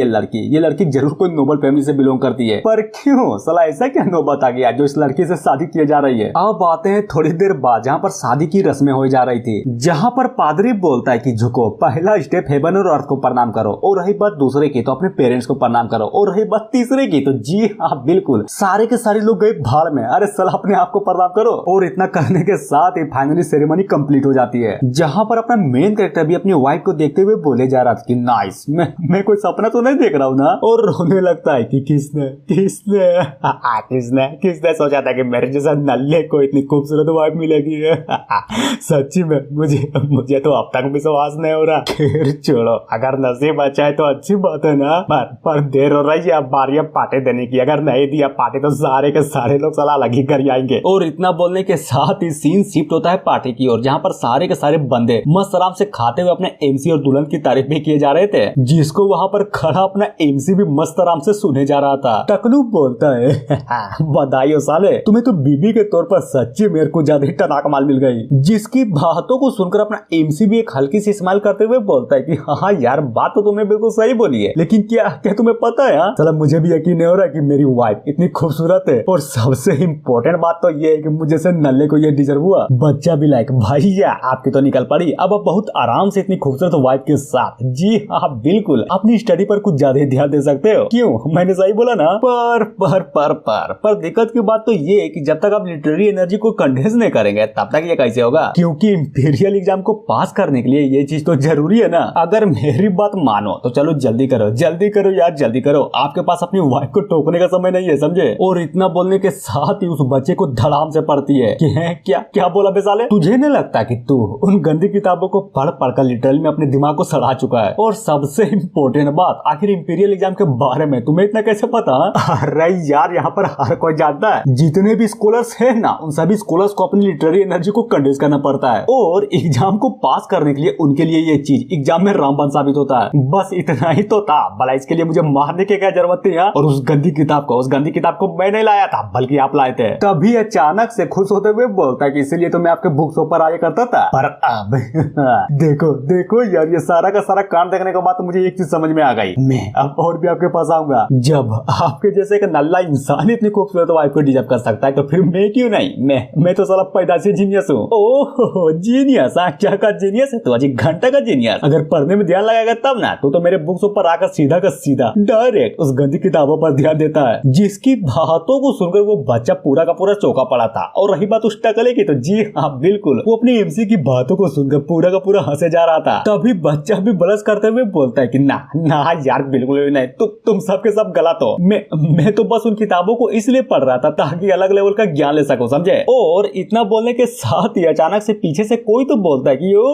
Speaker 1: ये लड़की जरूर कोई नोबल फैमिली से बिलोंग करती है, पर क्यों साला ऐसा क्या नौबत आ गया जो इस लड़की से शादी की जा रही है? अब आते हैं थोड़ी देर बाद जहाँ पर शादी की रस्में हो जा रही थी, जहाँ पर पादरी बोलता है कि झुको, पहला स्टेप हेवन और अर्थ को प्रणाम करो, और रही बात दूसरे की तो अपने पेरेंट्स को प्रणाम करो, और रही बात तीसरे की तो जी हाँ बिल्कुल सारे के सारे लोग गए भाड़ में, अरे साला अपने आप को प्रणाम करो। और इतना करने के साथ ही फाइनली सेरेमनी कंप्लीट हो जाती है, जहाँ पर अपना मेन कैरेक्टर भी अपनी वाइफ को देखते हुए बोले जा रहा था कि नाइस, मैं कोई सपना तो नहीं देख रहा हूँ ना। और रोने लगता है कि किसने सोचा था कि मेरे जैसा नल्ले को इतनी खूबसूरत वाइफ मिलेगी? सच्ची में मुझे तो अब तक विश्वास नहीं हो रहा। खैर छोड़ो, अगर नसीब अच्छा है तो अच्छी बात है ना, पर देर हो रही है अब बारी अब पार्टी देने की, अगर नहीं दिया पार्टी तो सारे के सारे लोग सलाह लगी कर आएंगे। और इतना बोलने के साथ ही सीन शिफ्ट होता है पार्टी की ओर, जहाँ पर सारे के सारे बंदे मस्त आराम से खाते हुए अपने एमसी और दुल्हन की तारीफ भी किए जा रहे थे, जिसको वहाँ पर खड़ा अपना एमसी भी मस्त आराम से सुने जा रहा था। टकलू बोलता है बधाई हो साले, तुम्हें तो बीबी के तौर पर सच्ची मेरे को ज्यादा ही टनाक माल मिल गई। जिसकी बातों को सुनकर अपना एमसी भी एक हल्की सी स्माइल करते हुए बोलता है कि हाँ यार यार बात तो तुमने बिल्कुल सही बोली है, लेकिन क्या क्या तुम्हें पता है चलो मुझे भी यकीन नहीं हो रहा कि मेरी वाइफ इतनी खूबसूरत है। और सबसे इम्पोर्टेंट बात तो ये है कि मुझे से नल्ले को ये डिजर्व हुआ। बच्चा भी लाइक भैया आपकी तो निकल पड़ी, अब आप बहुत आराम से इतनी खूबसूरत वाइफ के साथ। जी हाँ बिल्कुल, अपनी स्टडी पर कुछ ज्यादा ध्यान दे सकते हो। क्यों, मैंने सही बोला ना? पर दिक्कत की बात तो ये है कि जब तक आप लिटरेरी एनर्जी को कंडेंस नहीं करेंगे तब तक ये कैसे होगा? क्योंकि इंपीरियल एग्जाम को पास करने के लिए ये चीज तो जरूरी है ना। अगर मेरी बात मानो तो चलो जल्दी करो यार, जल्दी करो। आपके पास अपनी वाइफ को टोकने का समय नहीं है, समझे? और इतना बोलने के साथ ही उस बच्चे को धड़ाम से पढ़ती है कि है क्या बोला बे साले? तुझे नहीं लगता कि तू उन गंदी किताबों को पढ़ कर लिटरली में अपने दिमाग को सड़ा चुका है? और सबसे इम्पोर्टेंट बात, आखिर इंपीरियल एग्जाम के बारे में तुम्हें इतना कैसे पता? अरे यार यहाँ पर हर कोई जानता है, जितने भी स्कॉलर्स है ना उन सभी स्कॉलर्स को अपनी लिटरेरी एनर्जी को कंडेंस करना पड़ता है। और एग्जाम को पास करने के लिए उनके लिए ये चीज एग्जाम में रामबाण साबित होता है। बस इतना ही तो था, भला इसके लिए मुझे मारने की क्या जरूरत थी? और उस गंदी किताब को मैं नहीं लाया था बल्कि आप लाए थे। तभी अचानक से खुश होते हुए बोलता है कि इसीलिए तो मैं आपके बुक्स पर आया करता था। पर अब देखो यार, ये सारा का सारा कांड देखने के बाद तो मुझे एक चीज समझ में आ गई। मैं अब और भी आपके पास आऊंगा। जब आपके जैसे एक नल्ला इंसान इतनी खूबसूरत वाइफ को डिजर्व कर सकता है तो फिर मैं क्यों नहीं? मैं तो साला पैदा से जीनियस हूँ। ओह जीनियस, क्या का जीनियस है तो अजी घंटा का जीनियस। अगर पढ़ने में ध्यान लगाएगा तब ना, तो मेरे बुक्स ऊपर आकर सीधा का सीधा डायरेक्ट उस गंदी किताबों पर ध्यान देता है जिसकी बातों को सुनकर वो बच्चा पूरा का पूरा चौंका पड़ा था। और रही बात उस टकले की, तो जी हाँ बिल्कुल, वो अपनी एमसी की बातों को सुनकर पूरा का पूरा हंसे जा रहा था। तभी बच्चा भी बलस करते हुए बोलता है कि ना यार बिल्कुल भी नहीं, तुम सबके सब गलत हो। मैं तो बस उन किताबों को इसलिए पढ़ रहा था ताकि अलग लेवल का ज्ञान ले सको, समझे? और इतना बोलने के साथ ही अचानक से पीछे से कोई तो बोलता है कि ओ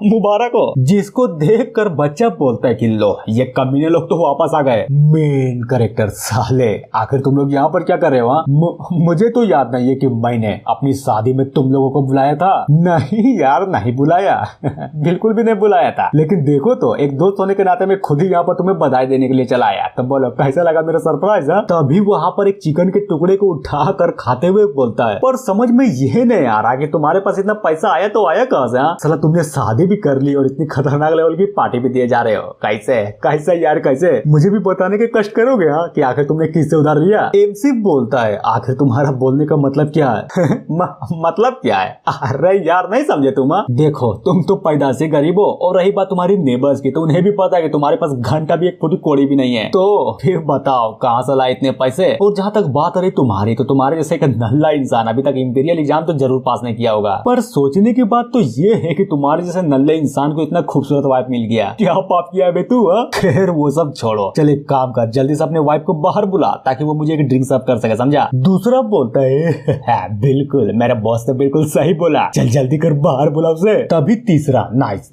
Speaker 1: मुबारक हो, जिसको देखकर बच्चा बोलता है कि लो ये कमीने लोग तो वापस आ गए। मेन कैरेक्टर साले, आखिर तुम लोग यहाँ पर क्या कर रहे हो? मुझे तो याद नहीं है कि मैंने अपनी शादी में तुम लोगों को बुलाया था। नहीं यार नहीं बुलाया बिल्कुल भी नहीं बुलाया था। लेकिन देखो तो एक दोस्त होने के नाते मैं खुद ही यहाँ पर तुम्हें बधाई देने के लिए चला आया। तो बोलो कैसा लगा मेरा सरप्राइज? तभी वहाँ पर एक चिकन के टुकड़े को उठा कर खाते हुए बोलता है, पर समझ में ये नहीं आ रहा कि तुम्हारे पास इतना पैसा आया तो आया कहाँ से? साला तुमने शादी भी कर ली और इतनी खतरनाक लेवल की पार्टी भी दिए जा रहे हो। कैसे यार कैसे? मुझे भी बताने के कष्ट करोगे कि आखिर तुमने किससे उधार लिया? एमसी बोलता है, आखिर तुम्हारा बोलने का मतलब क्या है? मतलब क्या है? अरे यार नहीं समझे तुम? देखो तुम तो पैदा से गरीब हो, और रही बात तुम्हारी नेबर्स की, तो उन्हें भी पता है कि तुम्हारे पास घंटा भी एक फुटी कोड़ी भी नहीं है। तो फिर बताओ कहाँ से लाए इतने पैसे? और जहाँ तक बात रही तुम्हारी, तो तुम्हारे जैसे एक नल्ला इंसान अभी तक इंपीरियल एग्जाम तो जरूर पास नहीं किया होगा। पर सोचने की बात तो ये है कि तुम्हारे जैसे नल्ले इंसान को इतना खूबसूरत वाइफ मिल गया। क्या पाप किया है तू? खैर वो सब छोड़ो, चल एक काम कर, जल्दी से अपने वाइफ को बाहर बुला ताकि वो मुझे एक ड्रिंक सर्व कर सके, समझा? दूसरा बोलता है बिल्कुल मेरा बॉस तो बिल्कुल सही बोला, चल जल्दी कर बाहर बुला उसे। तभी तीसरा नाइस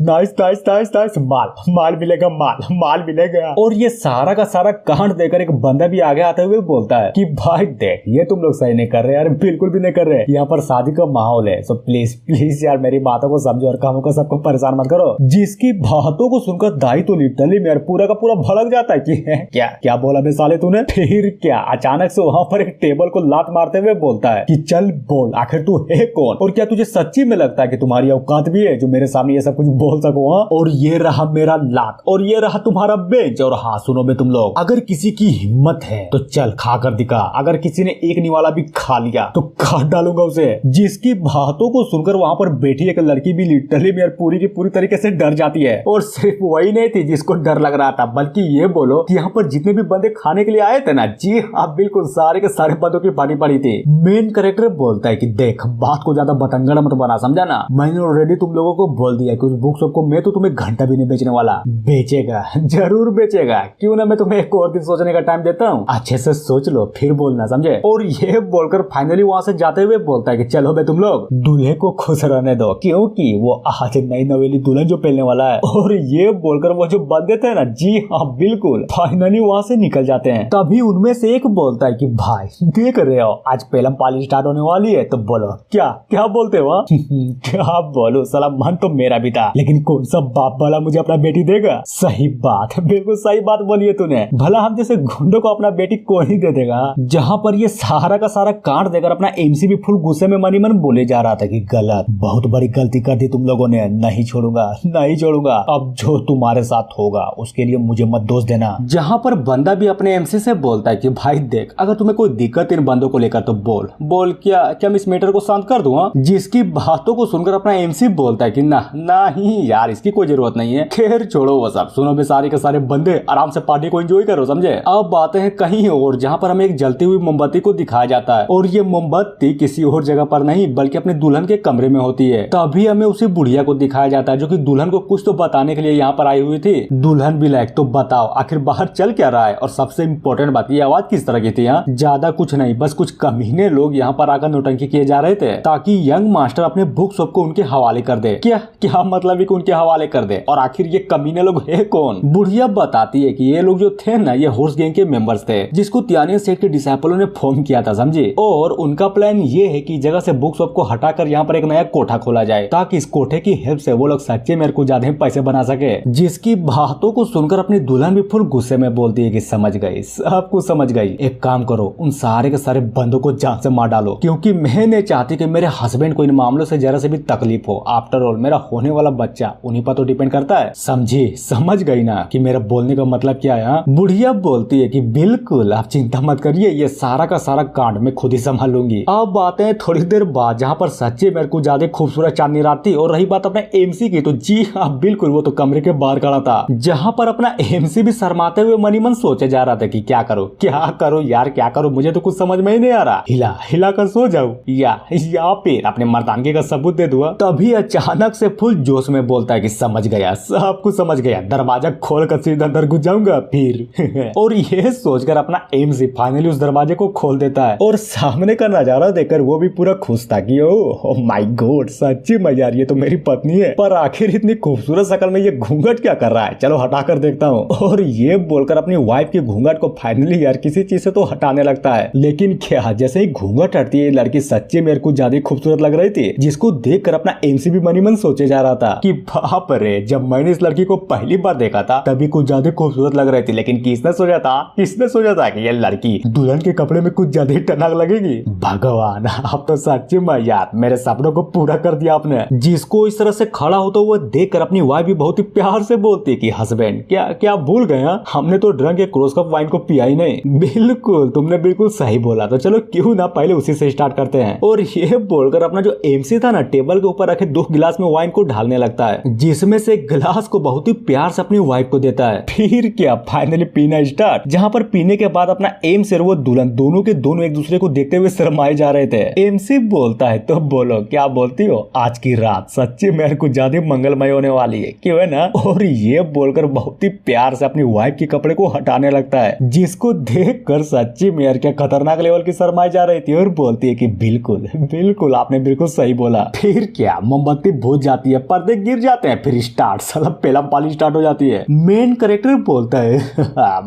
Speaker 1: माल मिलेगा, माल मिलेगा। और ये सारा का सारा कांड देकर एक बंदा भी आगे आते हुए बोलता है कि भाई देख ये तुम लोग सही नहीं कर रहे यार, बिल्कुल भी नहीं कर रहे। यहाँ पर शादी का माहौल है, सो प्लीज यार मेरी बातों को समझो और कामों को सबको परेशान मत करो। जिसकी बातों को सुनकर दाई तो लिटरली में पूरा का पूरा भड़क जाता है कि क्या बोला बे साले तूने? फिर क्या अचानक से वहाँ पर एक टेबल को लात मारते हुए बोलता है कि चल बोल आखिर तू है कौन, और क्या तुझे सच्ची में लगता है कि तुम्हारी औकात भी है जो मेरे सामने ये सब कुछ बोल सको? और ये रहा मेरा लात और ये रहा तुम्हारा बेंच। और हाँ सुनो बे तुम लोग, अगर किसी की हिम्मत है तो चल खा कर दिखा, अगर किसी ने एक निवाला भी खा लिया तो काट डालूंगा उसे। जिसकी बातों को सुनकर वहाँ पर बैठी एक लड़की भी लिटरली में पूरी की पूरी तरीके से डर जाती है। और सिर्फ वही नहीं थी जिसको डर लग रहा था, बल्कि ये बोलो कि यहाँ पर जितने भी बंदे खाने के लिए आए थे ना, जी हाँ बिल्कुल सारे के सारे बंदों की पानी पड़ी थी। मेन कैरेक्टर बोलता है कि देख बात को ज्यादा बतंगड़ मत बना, समझा ना? मैंने ऑलरेडी तुम लोगों को बोल दिया कि उस बुक शॉप को मैं तो तुम्हें घंटा भी नहीं बेचने वाला। बेचेगा, जरूर बेचेगा, क्यों ना मैं तुम्हें एक और दिन सोचने का टाइम देता हूँ, अच्छे से सोच लो फिर बोलना, समझे? और ये बोलकर फाइनली वहाँ से जाते हुए बोलता है कि चलो बे तुम लोग दूल्हे को खुश रहने दो, क्योंकि वो आज नई नवेली दुल्हन जो पहनने वाला है। और ये बोलकर वो जो बंदे थे ना, जी हाँ बिल्कुल फाइनली वहाँ से निकल जाते हैं। तभी उनमें से एक बोलता है कि भाई देख रहे हो आज पहलम पाली स्टार्ट होने वाली है, तो बोलो क्या बोलते हो? क्या बोलो साला, मन तो मेरा भी था, लेकिन कौन सा बाप वाला मुझे अपना बेटी देगा? सही बात, बिल्कुल सही बात बोली है तूने। भला हम जैसे गुंडों को अपना बेटी कौन ही दे देगा? जहाँ पर ये सारा का सारा कांड देकर अपना एमसी भी फुल गुस्से में मनी मन बोले जा रहा था कि गलत, बहुत बड़ी गलती कर दी तुम लोगों ने, नहीं छोड़ूंगा। अब अब जो तुम्हारे साथ होगा उसके लिए मुझे मत दोष देना। जहाँ पर बंदा भी अपने एमसी से बोलता है कि भाई देख, अगर तुम्हें कोई दिक्कत इन बंदों को लेकर तो बोल बोल, क्या क्या मैं इस मैटर को शांत कर दूं? जिसकी बातों को सुनकर अपना एमसी बोलता है कि ना नहीं यार, इसकी कोई जरूरत नहीं है, खैर छोड़ो वो सब, सुनो भी सारे के सारे बंदे आराम से पार्टी को एंजॉय करो, समझे। अब बातें हैं कहीं और, जहाँ पर हमें एक जलती हुई मोमबत्ती को दिखाया जाता है और ये मोमबत्ती किसी और जगह पर नहीं बल्कि अपने दुल्हन के कमरे में होती है। तभी हमें उसी बुढ़िया को दिखाया जाता है जो कि दुल्हन को कुछ तो बताने के लिए यहाँ पर आई हुई थी। दुल्हन भी लाइक, तो बताओ आखिर बाहर चल क्या रहा है, और सबसे इम्पोर्टेंट बात, ये आवाज किस तरह की थी? यहाँ ज्यादा कुछ नहीं, बस कुछ कमीने लोग यहाँ पर आकर नौटंकी किए जा रहे थे ताकि यंग मास्टर अपने बुक शॉप को उनके हवाले कर दे। क्या क्या मतलब है कि उनके हवाले कर दे? और आखिर ये कमीने लोग है कौन? बुढ़िया बताती है कि ये लोग जो थे ना, ये हॉर्स गैंग के मेंबर्स थे जिसको तियानिया सेठ के डिसाइपलों ने फॉर्म किया था, समझे। और उनका प्लान ये है कि जगह से बुक शॉप को हटाकर यहाँ पर एक नया कोठा खोला जाए ताकि इस कोठे की हेल्प से वो लोग सच्चे मेरे को ज्यादा पैसे बना सके। जिसकी बातों को सुनकर अपनी दुल्हन भी फुल गुस्से में बोलती है कि समझ गई, सब कुछ समझ गई, एक काम करो, उन सारे के सारे बंदों को जान से मार डालो, क्योंकि मैं नहीं चाहती कि मेरे हस्बैंड को इन मामलों से जरा से भी तकलीफ हो। आफ्टर ऑल मेरा होने वाला बच्चा उन्हीं पर तो डिपेंड करता है, समझी। समझ गई ना कि मेरा बोलने का मतलब क्या है? बुढ़िया बोलती है कि बिल्कुल आप चिंता मत करिए, ये सारा का सारा कांड मैं खुद ही संभाल लूंगी। अब बातें हैं थोड़ी देर बाद, जहाँ पर सच्चे मेरे को ज्यादा खूबसूरत चांदनी रात थी। और रही बात अपने एमसी की, तो जी हाँ बिल्कुल, वो तो कमरे के बाहर खड़ा था, जहाँ पर अपना एमसी भी शर्माते हुए मनी मन सोचे जा रहा था कि क्या करो यार, क्या करो, मुझे तो कुछ समझ में ही नहीं आ रहा, हिला कर सो जाऊं या फिर अपने मर्दानगी का सबूत दे दूंगा। तभी अचानक से फुल जोश में बोलता है कि समझ गया, सब कुछ समझ गया, दरवाजा खोल कर सीधा अंदर घुस जाऊंगा फिर। और ये सोचकर अपना एमसी फाइनली उस दरवाजे को खोल देता है और सामने का नजारा देखकर वो भी पूरा खुश था कि ओ माय गॉड, सच्ची में यार ये तो मेरी पत्नी है, पर आखिर इतनी खूबसूरत शक्ल में ये घूंघट क्या कर रहा है, चलो हटा कर देखता हूँ। और ये बोलकर अपनी वाइफ की घूंघट को फाइनली यार किसी चीज से तो हटाने लगता है। लेकिन क्या, जैसे ही घूंघट हटती है, लड़की सच्ची मेरे को ज्यादा खूबसूरत लग रही थी, जिसको देखकर अपना एमसी भी मनी मन सोचे जा रहा था कि बाप रे, जब मैंने इस लड़की को पहली बार देखा था तभी कुछ ज्यादा खूबसूरत लग रही थी, लेकिन किसने सोचा था कि ये लड़की दुल्हन के कपड़े में कुछ ज्यादा टनक लगेगी। भगवान, आप तो सच्ची में यार मेरे सपनों को पूरा कर दिया आपने। जिसको इस तरह से खड़ा होता हुआ देखकर अपनी वाइफ भी बहुत ही प्यार से बोलती कि हस्बैंड क्या भूल गए, हमने तो ड्रंक के क्रॉस कप वाइन को पिया ही नहीं। बिल्कुल, तुमने बिल्कुल सही बोला, तो चलो क्यों ना पहले उसी से स्टार्ट करते हैं। और ये बोलकर अपना जो एमसी था ना, टेबल के ऊपर रखे 2 गिलास में वाइन को ढालने लगता है, जिसमें से एक गिलास को बहुत ही प्यार से अपनी वाइफ को देता है। फिर क्या, फाइनली पीना स्टार्ट, जहाँ पर पीने के बाद अपना एमसी और वो दुल्हन दोनों के दोनों एक दूसरे को देखते हुए शर्माए जा रहे थे। एमसी बोलता है तो बोलो क्या बोलती हो, आज की रात सच्ची मेरे को ज्यादा मंगलमय होने वाली है, क्यों है ना। और ये बोलकर बहुत ही प्यार से अपनी वाइफ के कपड़े को हटाने लगता है, जिसको देखकर सच्ची मेयर क्या खतरनाक लेवल की शर्माई जा रही थी और बोलती है कि बिल्कुल आपने बिल्कुल सही बोला। फिर क्या, मोमबत्ती बुझ जाती है, पर्दे गिर जाते हैं, फिर स्टार्ट साला पेलम पाली स्टार्ट हो जाती है। मेन कैरेक्टर बोलता है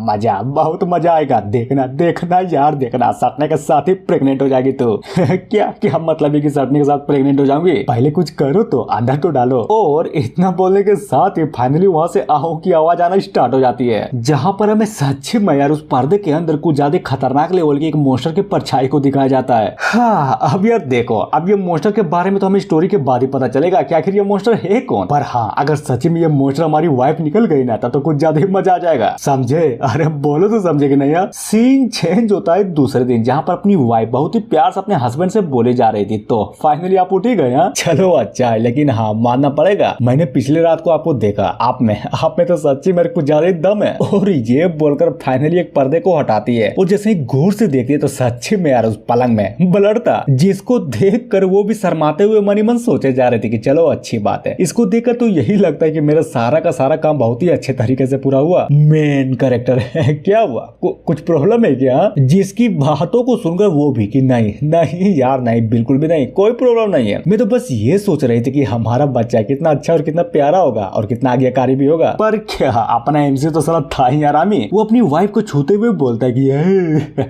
Speaker 1: मजा, बहुत मजा आएगा, देखना यार, देखना सटने के साथ ही प्रेग्नेंट हो जाएगी तो। क्या मतलब है कि सटने के साथ प्रेग्नेंट हो जाऊंगी, पहले कुछ करो तो अंदर तो डालो। और इतना बोलने के साथ ही फाइनली वहाँ से आहो की आवाज आना स्टार्ट हो जाती है, जहाँ पर हमें सच्ची में यार उस पर्दे के अंदर कुछ ज्यादा खतरनाक लेवल की एक मोस्टर के परछाई को दिखाया जाता है। हाँ, अब यार देखो, अब ये मोस्टर के बारे में तो हमें स्टोरी के बाद ही पता चलेगा कि आखिर ये मोस्टर है कौन। पर हाँ, अगर सच्ची में ये मोस्टर हमारी वाइफ निकल गई ना तो कुछ ज्यादा ही मजा आ जाएगा, समझे। अरे बोलो तो समझे कि नहीं यार। सीन चेंज होता है दूसरे दिन, जहाँ पर अपनी वाइफ बहुत ही प्यार से अपने हस्बैंड से बोले जा रही थी, तो फाइनली आप उठ ही गए। चलो अच्छा है, लेकिन हाँ मानना पड़ेगा, मैंने पिछले रात को आपको देखा, आप में तो सच्ची मेरे को ज्यादा दम है। और ये बोलकर फाइनली एक पर्दे को हटाती है, और जैसे ही गौर से देखती है तो सच्ची में यार उस पलंग में ब्लड था, जिसको देख कर वो भी शर्माते हुए मनी मन सोचे जा रहे थे कि चलो अच्छी बात है। इसको देखकर तो यही लगता है कि मेरा सारा का सारा काम बहुत ही अच्छे तरीके से पूरा हुआ। मेन कैरेक्टर है, क्या हुआ, कुछ प्रॉब्लम है क्या? जिसकी बातों को सुनकर वो भी कि नहीं यार, नहीं बिल्कुल भी नहीं, कोई प्रॉब्लम नहीं है। मैं तो बस ये सोच रही थी कि हमारा बच्चा कितना अच्छा और कितना प्यारा होगा और कितना आज्ञाकारी भी होगा। पर क्या, अपना एमसी तो साला था ही आरामी। वो अपनी वाइफ को छूते हुए बोलता है कि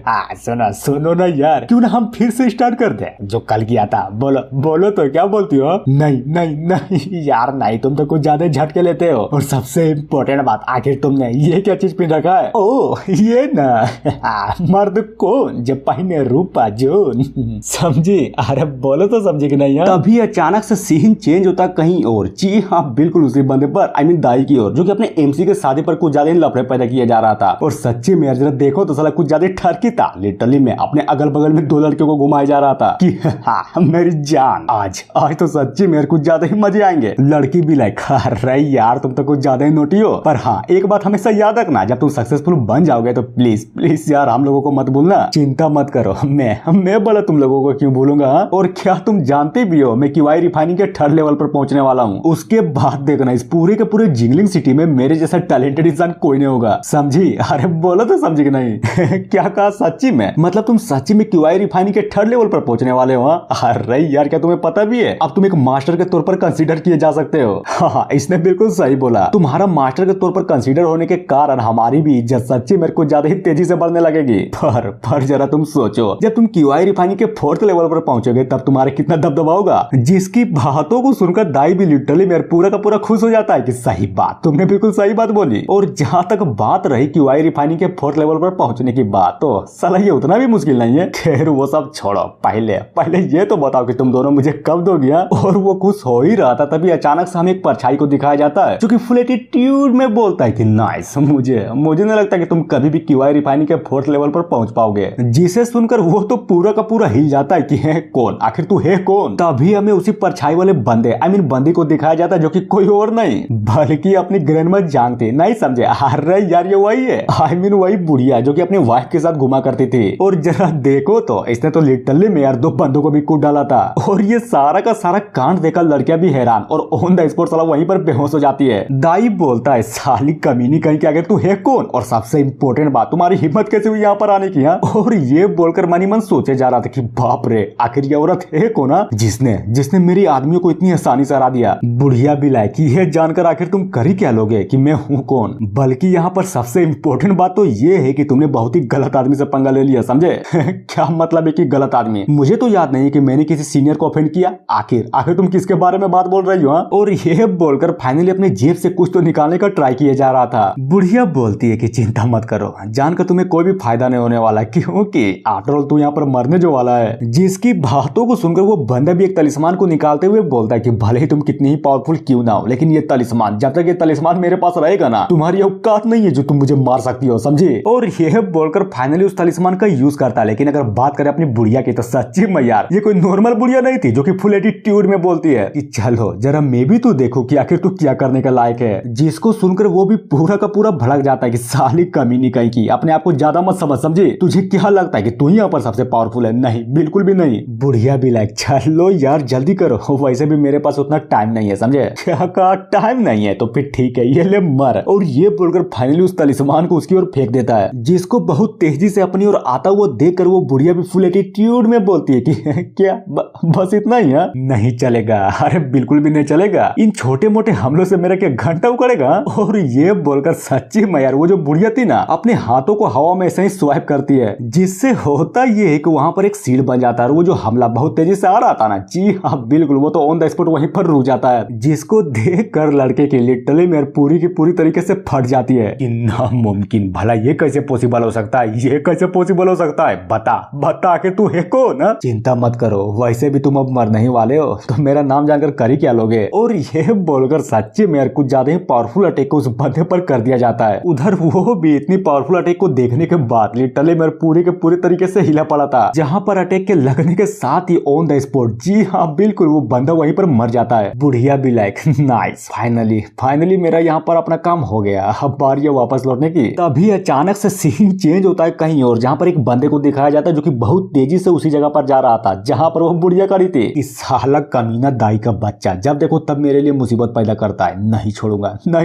Speaker 1: सुनो ना यार, क्यों ना हम फिर से स्टार्ट कर दे जो कल किया था। बोलो तो क्या बोलती हो? नहीं यार नहीं, तुम तो कुछ ज्यादा झटके लेते हो। और सबसे इम्पोर्टेंट बात, आखिर तुमने ये क्या चीज पहन रखा है? ओ ये ना मर्द कौन जब पहने रूपा जोन, समझी? अरे बोलो तो समझी कि नहीं। तभी अचानक से सीन चेंज होता कहीं और। जी हाँ बिल्कुल, उसी बंदे बंदे पर आई मीन दाई की ओर, जो कि अपने एमसी के शादी पर कुछ ज्यादा लफड़े पैदा किया जा रहा था। और सच्ची में जरा देखो तो साला कुछ ज्यादा ठरकी था। लिटरली में अपने अगल बगल में दो लड़कियों को घुमाया जा रहा था कि मेरी जान आज आज तो सच्ची में कुछ ज्यादा ही मजे आएंगे। लड़की भी लाइक अरे यार तुम तो कुछ ज्यादा ही नोटी हो। पर हाँ एक बात हमेशा याद रखना, जब तुम सक्सेसफुल बन जाओगे तो प्लीज प्लीज यार हम लोगों को मत भूलना। चिंता मत करो, मैं बोला तुम लोगों को क्यों भूलूंगा। और क्या तुम जानते भी हो मैं क्यूआई रिफाइनिंग के थर्ड लेवल पर पहुंचने वाला हूँ। उसके बाद देखना इस पूरे के पूरे जिंगलिंग सिटी में मेरे जैसा टैलेंटेड इंसान कोई नहीं होगा, समझी। अरे बोलो तो समझी कि नहीं क्या कहा सच्ची में, मतलब तुम सच्ची में क्यूआई रिफाइनिंग के थर्ड लेवल पर पहुंचने वाले हो। अरे यार क्या तुम्हें पता भी है अब तुम एक मास्टर के तौर पर कंसीडर किए जा सकते हो। हाँ इसने बिल्कुल सही बोला, तुम्हारा मास्टर के तौर पर कंसीडर होने के कारण हमारी भी इज्जत सच्ची मेरे को ज्यादा ही तेजी से बढ़ने लगेगी। पर जरा तुम सोचो जब तुम क्यूआई रिफाइनिंग के फोर्थ लेवल पर पहुंचोगे तब तुम्हारे कितना दबदबा होगा। जिसकी बातों को सुनकर दाई भी लिटरली मेरे पूरा का पूरा खुश हो जाता है कि सही बात, तुमने बिल्कुल सही बात बोली। और जहां तक बात रही क्यूआई रिफाइनिंग के फोर्थ लेवल पर पहुंचने की बात, तो साला ये उतना भी मुश्किल नहीं है। खैर वो सब छोड़ो, पहले पहले ये तो बताओ कि तुम दोनों मुझे कब दोगी। और वो खुश हो ही रहा था तभी अचानक से हमें एक परछाई को दिखाया जाता है जो कि फुल एटीट्यूड में बोलता है कि नाइस, मुझे नहीं लगता कि तुम कभी भी क्यूआई रिफाइनिंग के फोर्थ लेवल पर पहुंच पाओगे। जिसे सुनकर वो तो पूरा का पूरा हिल जाता है कि है कौन, आखिर तू है कौन। तभी हमें उसी परछाई वाले बंदे आई मीन बंदी को दिखाया जाता है जो कि कोई और नहीं बल्कि अपनी ग्रैंडमा जांग थी। नहीं समझे? अरे यार ये वही है, आई मीन वही बुढ़िया जो कि अपने वाइफ के साथ घुमा करती थी। और जरा देखो तो इसने तो लिटरली में यार दो बंदों को भी कूद डाला था। और ये सारा का सारा कांड देखकर लड़कियां भी हैरान और ऑन द स्पॉट साला वहीं पर बेहोश हो जाती है। दाई बोलता है साली कमीनी कहीं के आगे तू है कौन, और सबसे इंपॉर्टेंट बात तुम्हारी हिम्मत कैसे हुई यहाँ पर आने की। और ये बोलकर मनी मन सोचे जा रहा था कि बाप रे आखिर ये औरत है कौन जिसने मेरी आदमियों को इतनी आसानी से हरा दिया। बुढ़िया भी लायक ये जानकर आखिर तुम कर ही क्या लोगे कि मैं हूँ कौन। बल्कि यहाँ पर सबसे इम्पोर्टेंट बात तो ये है कि तुमने बहुत ही गलत आदमी से पंगा ले लिया, समझे। क्या मतलब है कि गलत आदमी? मुझे तो याद नहीं कि मैंने किसी सीनियर को ऑफेंड किया। आखिर तुम किसके बारे में बात बोल रही हो। और ये बोलकर फाइनली अपने जेब से कुछ तो निकालने का ट्राई किया जा रहा था। बुढ़िया बोलती है कि चिंता मत करो, जानकर तुम्हें कोई भी फायदा नहीं होने वाला, क्योंकि आफ्टर ऑल तू यहाँ पर मरने जो वाला है। जिसकी बातों को सुनकर वो बंदा भी एक तलिस्मान को निकालते हुए बोलता है कि भले ही तुम कितनी ही पावरफुल क्यों ना हो, लेकिन ये तलिस्मान जब तक ये तलिस्मान मेरे पास रहेगा ना, तुम्हारी औकात नहीं है जो तुम मुझे मार सकती हो, समझी। और यह बोलकर फाइनली उस तलिस्मान का यूज करता है। लेकिन अगर बात करें अपनी बुढ़िया की तो सच्ची में यार ये कोई नॉर्मल बुढ़िया नहीं थी जो कि फुल एटीट्यूड में बोलती है कि चलो जरा मैं भी तो देखूं कि आखिर तू क्या करने का लायक है। जिसको सुनकर वो भी पूरा का पूरा भड़क जाता है कि साली कमीनी कहीं की, अपने आप को ज्यादा मत समझ, समझी। तुझे क्या लगता है कि तू ही यहाँ पर सबसे पावरफुल है? नहीं, बिल्कुल भी नहीं। बुढ़िया भी लाइक चलो यार जल्दी करो, वैसे भी मेरे पास उतना टाइम नहीं है, समझे। क्या कहा? टाइम नहीं है तो फिर ठीक है, ये ले मर। और ये बोलकर फाइनली उस तलिस्मान को उसकी ओर फेंक देता है, जिसको बहुत तेजी से अपनी ओर आता हुआ देखकर वो बुढ़िया भी फुल एटीट्यूड में बोलती है कि क्या बस इतना ही है? नहीं चलेगा, अरे बिल्कुल भी नहीं चलेगा, इन छोटे मोटे हमलों से मेरा क्या घंटा उकड़ेगा। और ये बोलकर सच्ची में यार वो जो बुढ़िया थी ना अपने हाथों को हवा में ऐसे ही स्वाइप करती है, जिससे होता ये है कि वहां पर एक सील बन जाता है। और वो जो हमला बहुत तेजी से आ रहा था ना, जी हाँ बिल्कुल, वो तो ऑन द स्पॉट वहीं पर रुक जाता है, जिसको देख कर लड़के की लिटरली मेरे पूरी की पूरी तरीके से फट जाती है कि नामुमकिन, भला ये कैसे पॉसिबल हो सकता है, ये कैसे पॉसिबल हो सकता है, बता आखिर तू है कौन। चिंता मत करो, वैसे भी तुम अब मरने ही वाले हो तो मेरा नाम जानकर कर ही क्या लोगे। और ये बोलकर सच्ची में कुछ ज्यादा ही पावरफुल अटैक को उस बंदे पर कर दिया जाता है। उधर वो भी इतनी पावरफुल अटैक को देखने के बाद लिटरली मेरे पूरी के पूरी तरीके से हिला पड़ा था, जहां पर अटैक के लगने के साथ ही ऑन द स्पॉट, जी हाँ बिल्कुल, वो बंदा वहीं पर मर जाता है। बुढ़िया भी लाइक नाइस, फाइनली मेरा यहाँ पर अपना काम हो गया, अब बारी है वापस लौटने की। तभी अचानक से सीन चेंज होता है कहीं और, जहाँ पर एक बंदे को दिखाया जाता है जो कि बहुत तेजी से उसी जगह पर जा रहा था जहाँ पर वो बुढ़िया खड़ी थी। इस साला कमीना दाई का बच्चा जब देखो तब मेरे लिए मुसीबत पैदा करता है। नहीं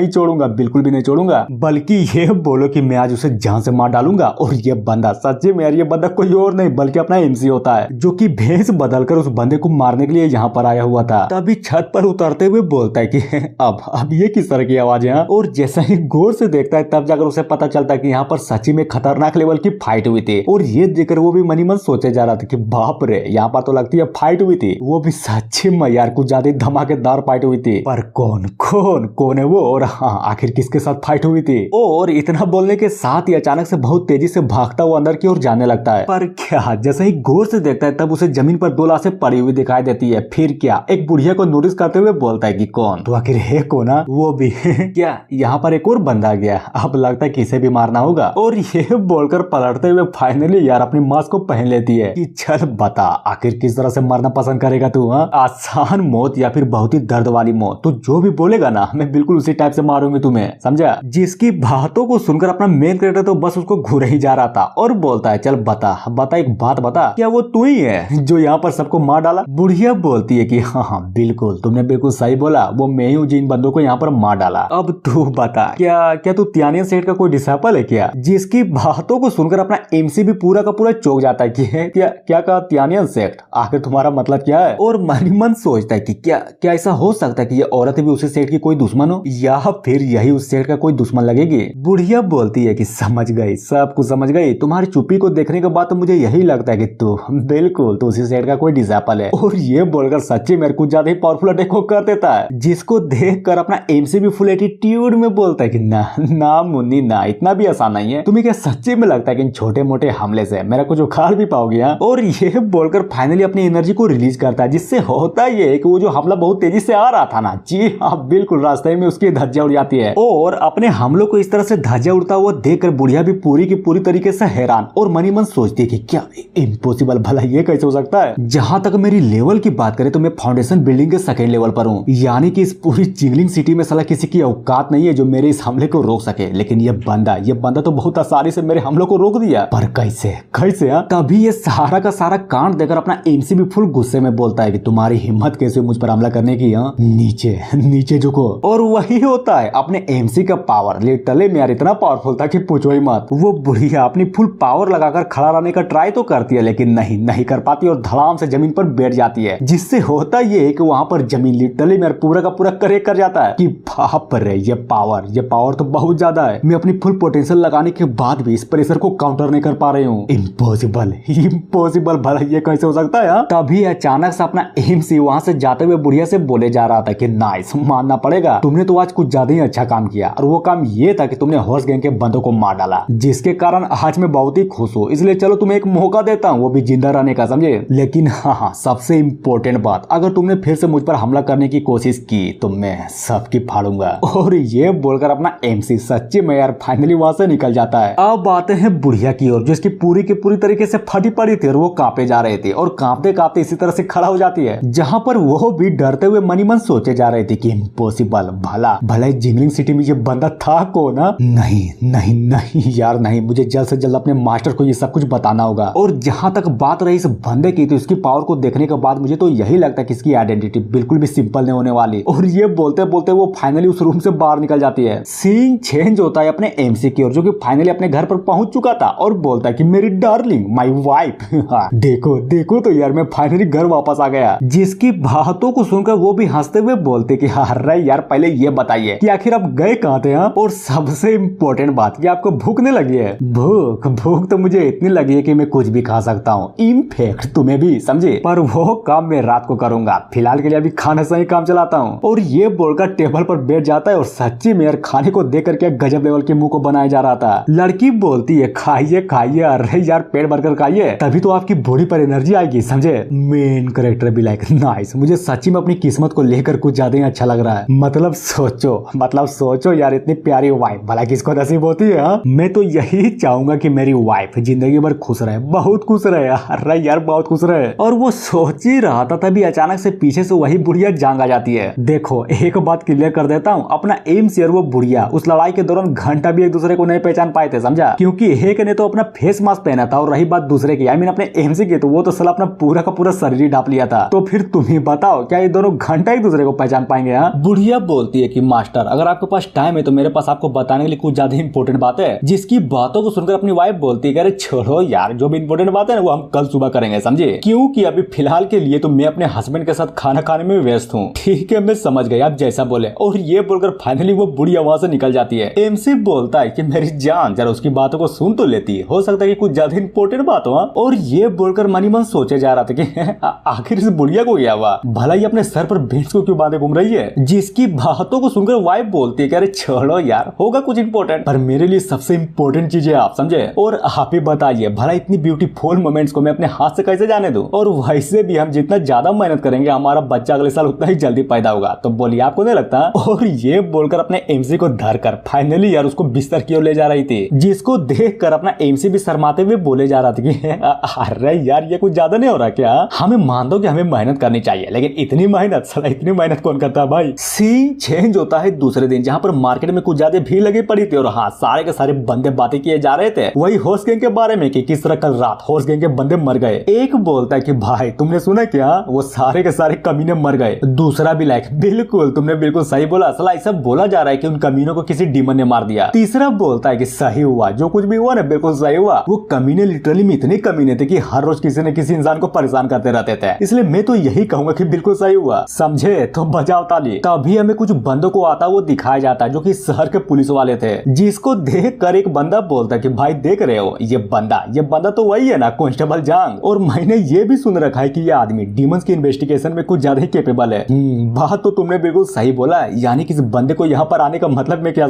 Speaker 1: छोड़ूंगा, बिल्कुल भी नहीं छोड़ूंगा, बल्कि ये बोलो कि मैं आज उसे जान से मार डालूंगा। और ये बंदा सच्ची में ये बंदा कोई और नहीं बल्कि अपना एमसी होता है, जो कि भेष बदलकर उस बंदे को मारने के लिए यहाँ पर आया हुआ था। तभी छत पर उतरते हुए बोलता है कि अब ये किस तरह की आवाज है। और जैसा ही गौर से देखता है तब जाकर उसे पता चलता है कि यहाँ पर सच्ची में खतरनाक लेवल की फाइट हुई थी। और ये देखकर वो भी मनी मन सोचे जा रहा था कि बाप रे, यहाँ पर तो लगती है फाइट हुई थी, वो भी सच्ची में यार कुछ ज्यादा धमाकेदार फाइट हुई थी। पर कौन है वो, और हाँ आखिर किसके साथ फाइट हुई थी। और इतना बोलने के साथ ही अचानक से बहुत तेजी से भागता हुआ अंदर की ओर जाने लगता है। पर क्या, जैसे ही गौर से देखता है तब उसे जमीन पर 2 लाशें पड़ी हुई दिखाई देती है। फिर क्या, एक बुढ़िया को नोटिस करते हुए बोलता है कि कौन, तो आखिर अरे कोना वो भी क्या यहाँ पर एक और बंदा गया, अब लगता है किसे भी मारना होगा। और ये बोलकर पलटते हुए फाइनली यार अपनी मास्क को पहन लेती है कि चल बता आखिर किस तरह से मरना पसंद करेगा तू, आसान मौत या फिर बहुत ही दर्द वाली मौत, तू जो भी बोलेगा ना मैं बिल्कुल उसी टाइप से मारूंगी तुम्हें, समझा। जिसकी बातों को सुनकर अपना मेन कैरेक्टर तो बस उसको घूर ही जा रहा था और बोलता है चल बता बता एक बात बता, क्या वो तू ही है जो यहाँ पर सबको मार डाला। बुढ़िया बोलती है कि हाँ हाँ बिल्कुल तुमने बिल्कुल सही बोला, वो मैं ही हूँ जिन बंदों को यहाँ पर मार डाला। अब तू बता क्या तू त्यानियन सेठ का कोई डिसाइपल है क्या। जिसकी बातों को सुनकर अपना एमसी भी पूरा का पूरा चौंक जाता है कि क्या कहा त्यानियन सेठ, आखिर तुम्हारा मतलब क्या है। और मन ही मन सोचता है कि क्या ऐसा हो सकता है कि ये औरत भी उसी सेठ की कोई दुश्मन हो या फिर यही उस सेठ का कोई दुश्मन लगेगी। बुढ़िया बोलती है कि समझ गई, सब कुछ समझ गई, तुम्हारी चुप्पी को देखने के बाद तो मुझे यही लगता है कि तू बिल्कुल तो उसी सेठ का कोई डिसाइपल है। और ये बोलकर सच्ची मेरे कुछ ज्यादा ही पावरफुल अटैक कर देता है, जिसको देखकर अपना एमसी भी फुल एटीट्यूड में बोलता है कि ना मुन्नी ना, इतना भी आसान नहीं है, तुम्हें क्या सच्ची में लगता है कि इन छोटे मोटे हमले से मेरा कुछ उखाड़ भी पाओगे। और ये बोलकर फाइनली अपनी एनर्जी को रिलीज करता है, जिससे होता ये है कि वो जो हमला बहुत तेजी से आ रहा था ना, जी हाँ बिल्कुल रास्ते में उसकी धज्जियां उड़ जाती है। और अपने हमलों को इस तरह से धज्जियां उड़ता हुआ देखकर बुढ़िया भी पूरी की पूरी तरीके से हैरान और मनी मन सोचती है कि क्या इम्पॉसिबल, भला ये कैसे हो सकता है। जहां तक मेरी लेवल की बात करें तो मैं फाउंडेशन बिल्डिंग के सेकेंड लेवल पर हूँ, यानी कि इस पूरी जिंगलिंग सिटी में साला किसी की औकात नहीं है जो मेरे इस हमले को रोक सके। लेकिन ये बंदा तो बहुत आसानी से मेरे हमलों को रोक दिया, पर कैसे तभी ये सारा का सारा कांड देखकर अपना एमसी भी फुल गुस्से में बोलता है कि तुम्हारी हिम्मत कैसे मुझ पर हमला करने की, नीचे झुको। और वही होता है, अपने एमसी का पावर लिटरली में यार इतना पावरफुल था कि पूछो ही मत। वो बुढ़िया अपनी फुल पावर लगाकर खड़ा रहने का ट्राई तो करती है लेकिन नहीं कर पाती और धड़ाम से जमीन पर बैठ जाती है, जिससे होता ये है कि वहां पर जमीन लिटरली में पूरा का पूरा करेक्ट कर जाता है कि बाप रे ये पावर तो बहुत ज्यादा है, मैं अपनी फुल पोटेंशियल लगाने के बाद भी इस प्रेशर को काउंटर नहीं कर पा रही हूँ। इम्पॉसिबल भला ये कैसे हो सकता है। तभी अचानक से अपना एमसी वहां से जाते हुए बुढ़िया से बोले जा रहा था कि नाइस, मानना पड़ेगा तुमने तो आज कुछ ज्यादा ही अच्छा काम किया, और वो काम ये था कि तुमने हॉर्स गैंग के बंदों को मार डाला, जिसके कारण आज मैं बहुत ही खुश हूँ, इसलिए चलो तुम्हें एक मौका देता हूँ वो भी जिंदा रहने का, समझे। लेकिन हाँ सबसे इम्पोर्टेंट बात, अगर तुमने फिर से मुझ पर हमला करने की कोशिश की तो मैं सबकी फाड़ूंगा। और ये बोलकर अपना एमसी सच्ची में यार फाइनली वहां से निकल जाता है। अब आते हैं बुढ़िया की ओर, जो इसकी पूरी की पूरी तरीके से फटी पड़ी थी और वो कांपे जा रहे थे और कांपते कांपते इसी तरह से खड़ा हो जाती है, जहां पर वो भी डरते हुए मनी मन सोचे जा रहे थे कि इम्पॉसिबल, भला जिंगलिंग सिटी में ये बंदा था कौन। नहीं यार नहीं, मुझे जल्द से जल्द अपने मास्टर को ये सब कुछ बताना होगा। और जहां तक बात रही इस बंदे की, तो इसकी पावर को देखने के बाद मुझे तो यही लगता है कि इसकी आइडेंटिटी बिल्कुल भी सिंपल नहीं होने वाली। और ये बोलते बोलते वो फाइनली उस रूम से बाहर निकल जाती है। सीन चेंज होता है अपने एमसी की ओर, जो कि फाइनली अपने घर पर पहुंच चुका था और बोलता है कि मेरी डार्लिंग माय वाइफ देखो तो यार मैं फाइनली घर वापस आ गया। जिसकी बातों को सुनकर वो भी हंसते हुए बोलते कि अरे यार पहले ये बताइए कि आखिर आप गए कहाँ थे। और सबसे इम्पोर्टेंट बात कि आपको भूख नहीं लगी है। भूख तो मुझे इतनी लगी है कि मैं कुछ भी खा सकता हूँ, इनफैक्ट तुम्हें भी, समझे। पर वो काम मैं रात को करूंगा, फिलहाल के लिए अभी खाने से ही काम चलाता हूँ। और ये बोलकर टेबल पर बैठ जाता है और सच्ची में यार खाने को देख करके गजब लेवल के मुंह को बनाया जा रहा था। लड़की बोलती है खाइए, अरे यार पेट भरकर खाइए, तभी तो आपकी बॉडी पर एनर्जी आएगी, समझे। मेन कैरेक्टर भी लाइक नाइस, मुझे सच्ची में अपनी किस्मत को लेकर कुछ ज्यादा ही अच्छा लग रहा है। मतलब सोचो यार, इतनी प्यारी वाइफ भला किसको नसीब होती है। मैं तो यही चाहूंगा कि मेरी वाइफ जिंदगी भर खुश रहे, बहुत खुश रहे, अरे यार बहुत खुश रहे। और वो सोच ही रहा था तभी अचानक से पीछे से वही बुढ़िया जांग आ जाती है। देखो एक बात क्लियर कर देता हूँ, अपना एम से वो बुढ़िया उस लड़ाई के दौरान घंटा भी एक दूसरे को नहीं पहचान पाए थे, समझा। क्योंकि एक ने तो अपना फेस मास्क पहना था, और रही बात दूसरे की, आई मीन अपने एमसी की, तो वो तो साला अपना पूरा का पूरा शरीर ढाप लिया था। तो फिर तुम ही बताओ क्या ये दोनों घंटा एक दूसरे को पहचान पाएंगे। बुढ़िया बोलती है कि मास्टर अगर आपके पास टाइम है तो मेरे पास आपको बताने के लिए कुछ ज्यादा इंपॉर्टेंट बात है। जिसकी बातों को सुनकर अपनी वाइफ बोलती है अरे छोड़ो यार, जो भी इंपॉर्टेंट बात है ना वो हम कल सुबह करेंगे, समझे। क्योंकि अभी फिलहाल के लिए तो मैं अपने हस्बैंड के साथ खाना खाने में व्यस्त हूँ। ठीक है मैं समझ गई, आप जैसा बोले। और ये बोलकर फाइनली वो बुढ़िया वहां से निकल जाती है। एमसी बोलता है कि मेरी जान जरा उसकी बातों को सुन तो लेती है, हो सकता है कि कुछ ज्यादा इंपॉर्टेंट बात हो। और ये बोलकर मनी मन सोचे जा रहा था कि आखिर इस बुढ़िया को क्या हुआ, भला ही अपने सर पर भेंस को क्यों बांधे घूम रही है। जिसकी बातों को सुनकर वाइफ बोलती है कि अरे छोड़ो यार, होगा कुछ इंपॉर्टेंट, पर मेरे लिए सबसे इंपॉर्टेंट चीज है आप, समझे। और आप ही बताइए भला इतनी ब्यूटीफुल मोमेंट्स को मैं अपने हाथ से कैसे जाने दूं। और वैसे भी हम जितना ज्यादा मेहनत करेंगे हमारा बच्चा अगले साल उतना ही जल्दी पैदा होगा। तो बोलिए बोली, आपको नहीं लगता? और ये बोलकर अपने एमसी को धरकर फाइनली यार उसको बिस्तर की ओर ले जा रही थी, जिसको देखकर अपना एमसी भी शर्माते हुए बोले जा रहा था कि अरे यार ये कुछ ज्यादा नहीं हो रहा क्या? हमें मान दो कि हमें मेहनत करनी चाहिए, लेकिन इतनी मेहनत, साला इतनी मेहनत कौन करता है भाई? सीन चेंज होता है दूसरे दिन, जहाँ पर मार्केट में कुछ ज्यादा भीड़ लगी पड़ी थी और हाँ, सारे के सारे बंदे बातें किए जा रहे थे वही हॉर्स गैंग के बारे में कि किस तरह कल रात हॉर्स गैंग के बंदे मर गए। एक बोलता है कि भाई तुमने सुना क्या, वो सारे के सारे कमीने मर गए। दूसरा भी लाइक बिल्कुल तुमने बिल्कुल सही बोला, साला ऐसा बोला जा रहा है कि उन कमीनों को किसी डीमन ने मार दिया। तीसरा बोलता है कि सही हुआ, जो कुछ भी हुआ ना बिल्कुल सही हुआ। वो कमीने लिटरली में इतने कमीने थे कि हर रोज किसी न किसी इंसान को परेशान करते रहते थे, इसलिए मैं तो यही कहूंगा कि बिल्कुल सही हुआ, समझे? तो बजाओ ताली। तभी हमें कुछ बंदों को आता वो दिखाया जाता है जो कि शहर के पुलिस वाले थे, जिसको देख कर एक बंदा बोलता है कि भाई देख रहे हो ये बंदा तो वही है ना, कांस्टेबल जांग। और मैंने ये भी सुन रखा है कि ये आदमी डीमंस की इन्वेस्टिगेशन में कुछ ज्यादा ही कैपेबल है। बात तो तुमने बिल्कुल सही बोला, यानी कि इस बंदे को यहाँ पर आने का मतलब मैं क्या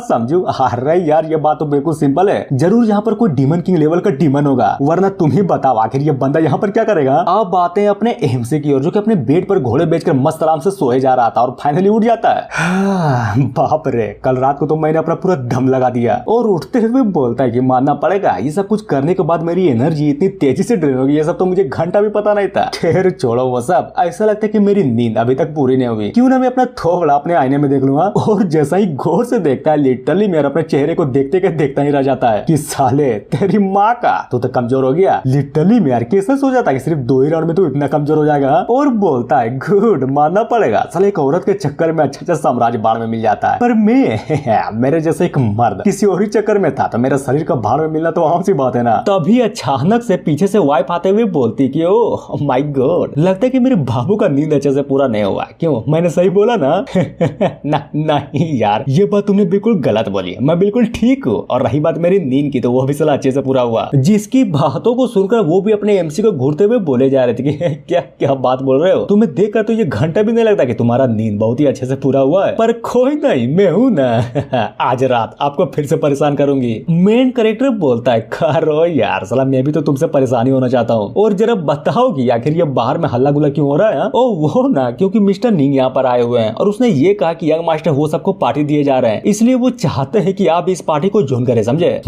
Speaker 1: समझू? अरे यार ये बात तो बिल्कुल सिंपल है, जरूर यहाँ पर कोई डीमन किंग लेवल का डीमन होगा, वरना तुम ही बताओ आखिर ये बंदा यहाँ पर क्या करेगा? अब आते हैं अपने एमसी की ओर, जो कि अपने बेड पर घोड़े बेचकर मस्त आराम से सोए जा रहा था और फाइनली उठ जाता है। बाप रे, कल रात को तो मैंने अपना पूरा दम लगा दिया। और उठते हुए बोलता है कि मानना पड़ेगा ये सब कुछ करने के बाद मेरी एनर्जी इतनी तेजी से ड्रेन होगी, ये सब तो मुझे घंटा भी पता नहीं था। खैर छोड़ो वो सब, ऐसा लगता है कि मेरी नींद अभी तक पूरी नहीं हुई, क्यों ना मैं अपना थोबड़ा अपने आईने में देख लूंगा। और जैसा ही गौर से देखता है, लिटरली मेरा अपने चेहरे को देखते के देखता ही रह जाता है कि साले तेरी माँ का तो कमजोर हो गया। लिटरली में यार कैसे सो जाता है सिर्फ 2 ही राउंड में तो इतना कमजोर हो जाएगा। और बोलता है गुड, मानना पड़ेगा साले एक औरत के चक्कर में अच्छा साम्राज्य बाढ़ में मिल जाता है, पर मैं मेरे जैसे एक मर्द किसी और ही चक्कर में था तो मेरा शरीर का भाड़ में मिलना तो आम सी बात है ना। तभी अचानक से पीछे से वाइफ आते हुए बोलती कि ओ माय गॉड, लगता है कि मेरे बाबू का नींद अच्छे से पूरा नहीं हुआ। क्यों, मैंने सही बोला ना? नहीं यार, ये बात तुमने बिल्कुल गलत बोली, मैं बिल्कुल ठीक हूँ। और रही बात मेरी नींद की, तो वो भी साला अच्छे से पूरा हुआ। जिसकी बातों को सुनकर वो भी अपने एमसी को घूरते हुए बोले जा रहे थे कि क्या क्या बात बोल रहे हो, तुम्हें देखकर तो ये घंटा भी नहीं लगता कि तुम्हारा नींद बहुत ही अच्छे से पूरा हुआ है। पर कोई नहीं, मैं हूँ ना, आज रात आपको फिर से परेशान करूंगी। मेन कैरेक्टर बोलता है करो यार, साला मैं भी तो तुमसे परेशानी होना चाहता हूँ, और जरा बताओ कि आखिर ये बाहर में हल्ला गुल्ला क्यों हो रहा है? ओ वो ना, क्योंकि मिस्टर निंग यहाँ पर आए हुए हैं और उसने ये कहा कि यंग मास्टर वो सबको पार्टी दिए जा रहे हैं, इसलिए वो चाहते हैं कि आप इस पार्टी को ज्वाइन करें, समझे?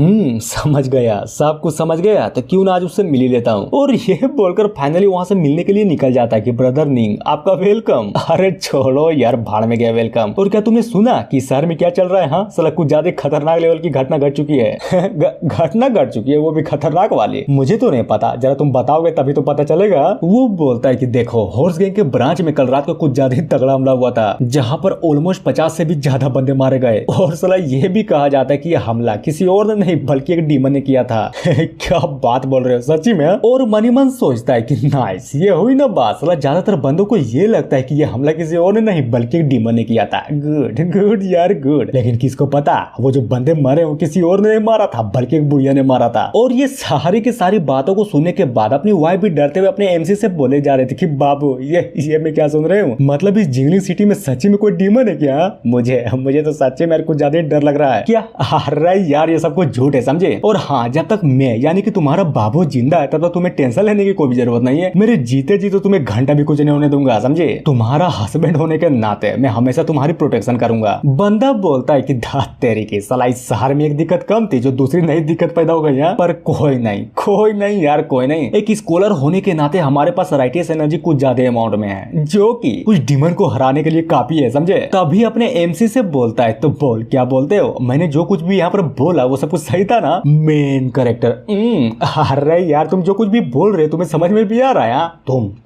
Speaker 1: समझ गया, सब कुछ समझ गया, तो क्यों ना आज उससे मिल ही लेता हूँ। और ये बोलकर फाइनली वहाँ से मिलने के लिए निकल जाता है कि ब्रदर निंग आपका वेलकम। अरे छोड़ो यार, भाड़ में गया वेलकम। और क्या तुमने सुना कि शहर में क्या चल रहा है? हाँ साला कुछ ज्यादा खतरनाक लेवल की घटना घट चुकी है। घटना घट चुकी है, वो भी खतरनाक वाली? मुझे तो नहीं पता, जरा तुम बताओगे तभी तो पता चलेगा। वो बोलता है कि देखो, हॉर्स गैंग के ब्रांच में कल रात को कुछ ज्यादा ही तगड़ा हमला हुआ था, जहाँ पर ऑलमोस्ट 50 से भी ज्यादा बंदे मारे गए। और साला ये भी कहा जाता है कि यह हमला किसी और ने नहीं बल्कि एक डीमन ने किया था। क्या बात बोल रहे हो, सच्ची में? और मनी मन सोचता है कि नाइस, ये हुई ना बात। साला ज्यादातर बंदों को ये लगता है कि ये हमला किसी और ने नहीं बल्कि एक डीमन ने किया था। गुड गुड यार गुड, लेकिन किसको पता वो जो बंदे मरे वो किसी और ने नहीं मारा था बल्कि एक बुढ़िया ने मारा था। और ये सारी की सारी बातों को सुनने के बाद अपनी वाइफ भी डरते हुए अपने एमसी से बोले जा रहे थे कि बाबू ये मैं क्या सुन रहे हूँ, मतलब इस जिंगलिंग सिटी में सच्ची में कोई डीमन है क्या? मुझे तो सच्ची में कुछ ज्यादा डर लग रहा है। क्या? अरे यार ये सब कुछ झूठ है, समझे? और हाँ, जब तक मैं यानी कि तुम्हारा बाबू जिंदा है तब तक तुम्हें टेंशन लेने की कोई भी जरूरत नहीं है। मेरे जीते जी तो तुम्हें घंटा भी कुछ नहीं होने दूंगा, समझे? तुम्हारा हस्बैंड होने के नाते मैं हमेशा तुम्हारी प्रोटेक्शन करूंगा। बंदा बोलता है कि धात तेरी की, साला इस शहर में एक दिक्कत कम थी जो दूसरी नई दिक्कत पैदा हो गई है। पर कोई नहीं यार, कोई नहीं। एक स्कॉलर होने के नाते हमारे पास राइटियस एनर्जी कुछ ज्यादा अमाउंट में है, जो कि कुछ डीमन को हराने के लिए काफी है, समझे? तभी अपने एमसी से बोलता है, तो बोल क्या बोलते हो? मैंने जो कुछ भी यहाँ पर बोला वो सब कुछ सही था ना? मेन कैरेक्टर अरे यार, तुम जो कुछ भी बोल रहे हो तुम्हें समझ में भी आ रहा है?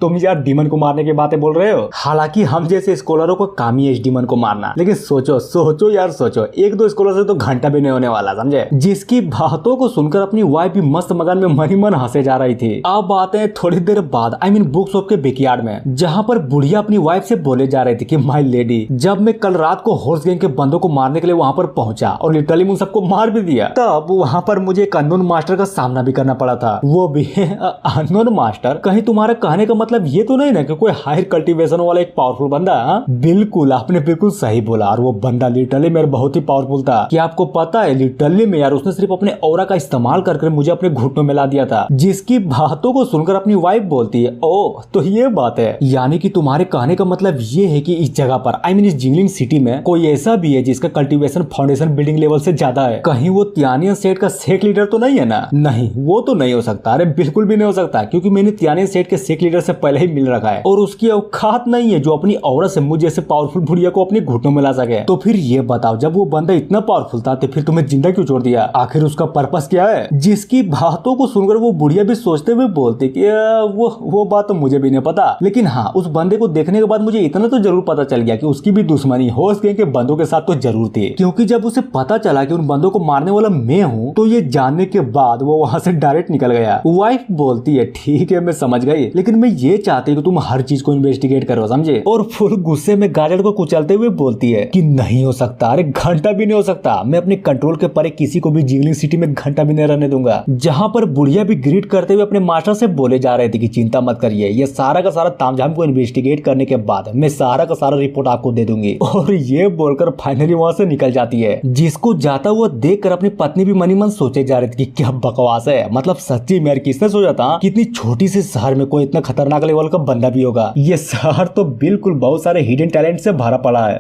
Speaker 1: तुम यार डीमन को मारने की बातें बोल रहे हो। हालांकि हम जैसे स्कॉलरों को काम ही है इस डीमन को मारना, लेकिन सोचो यार, सोचो 1-2 स्कॉलर से तो घंटा भी नहीं होने वाला, समझे? जिसकी बातों को सुनकर अपनी वाइफ भी मस्त मगन में मनी मन हंसे जा रही थी। अब आते हैं थोड़ी देर बाद, आई मीन बुक शॉप के बैकयार्ड में, जहाँ पर बुढ़िया अपनी वाइफ से बोले जा रही थी कि माय लेडी, जब मैं कल रात को हॉर्स गैंग के बंदों को मारने के लिए वहाँ पर पहुंचा और लिटरली उन सबको मार भी दिया, तब वहाँ पर मुझे एक अननोन मास्टर का सामना भी करना पड़ा था। वो भी अननोन मास्टर? कहीं तुम्हारा कहने का मतलब ये तो नहीं ना कि कोई हायर कल्टीवेशन वाला एक पावरफुल बंदा? बिल्कुल, आपने बिल्कुल सही बोला। और वो बंदा लिटरली मेरे बहुत ही पावरफुल था। क्या आपको पता है, लिटरली में यार उसने सिर्फ अपने ऑरा का इस्तेमाल करके मुझे अपने घुटनों में ला दिया था। जिसकी बातों को सुनकर अपनी वाइफ बोलती है, ओ तो ये बात है, यानी कि तुम्हारे कहने का मतलब ये ये है कि इस जगह पर इस जिंगलिंग सिटी में कोई ऐसा भी है जिसका कल्टीवेशन फाउंडेशन बिल्डिंग लेवल से ज्यादा है। कहीं वो तियानियन सेट का सेक लीडर तो नहीं है ना? नहीं, वो तो नहीं हो सकता। अरे बिल्कुल भी नहीं हो सकता, क्योंकि मैंने तियानियन सेट के सेक लीडर से पहले ही मिल रखा है और उसकी औकात नहीं है जो अपनी औरत से मुझ जैसे पावरफुल बुढ़िया को अपने घुटनों में ला सके। तो फिर ये बताओ, जब वो बंदा इतना पावरफुल था तो फिर तुम्हें जिंदा क्यों छोड़ दिया? आखिर उसका पर्पस क्या है? जिसकी बातों को सुनकर वो बुढ़िया भी सोचते हुए बोलती कि वो बात तो मुझे भी नहीं पता, लेकिन हाँ, उस बंदे को देखने के बाद मुझे इतना तो जरूर पता चल गया कि उसकी भी दुश्मनी होस्ट गैंग के बंदों के साथ तो जरूर थी। क्योंकि जब उसे पता चला कि उन बंदों को मारने वाला मैं हूँ तो ये जानने के बाद वो वहाँ से डायरेक्ट निकल गया। वाइफ बोलती है ठीक है मैं समझ गई, लेकिन मैं ये चाहती कि तुम हर चीज को इन्वेस्टिगेट करो, समझे? और फुल गुस्से में गाजर को कुचलते हुए बोलती है कि नहीं हो सकता, अरे घंटा भी नहीं हो सकता, मैं अपने कंट्रोल के परे किसी को भी जिंगलिंग सिटी में घंटा भी नहीं रहने दूंगा। जहाँ पर बुढ़िया भी ग्रीट करते हुए अपने मास्टर से बोले जा रहे थे कि चिंता मत करिए, ये सारा का सारा तामझाम को इन्वेस्टिगेट करने के बाद मैं सारा का सारा रिपोर्ट आपको दे दूंगी। और ये बोलकर फाइनली वहाँ से निकल जाती है। जिसको जाता हुआ देखकर अपनी पत्नी भी मनी मन सोचे जा रही थी कि क्या बकवास है, मतलब सच्ची में किसने सोचा था कि इतनी छोटी सी शहर में कोई इतना खतरनाक लेवल का बंदा भी होगा। ये शहर तो बिल्कुल बहुत सारे हिडन टैलेंट से भरा पड़ा है।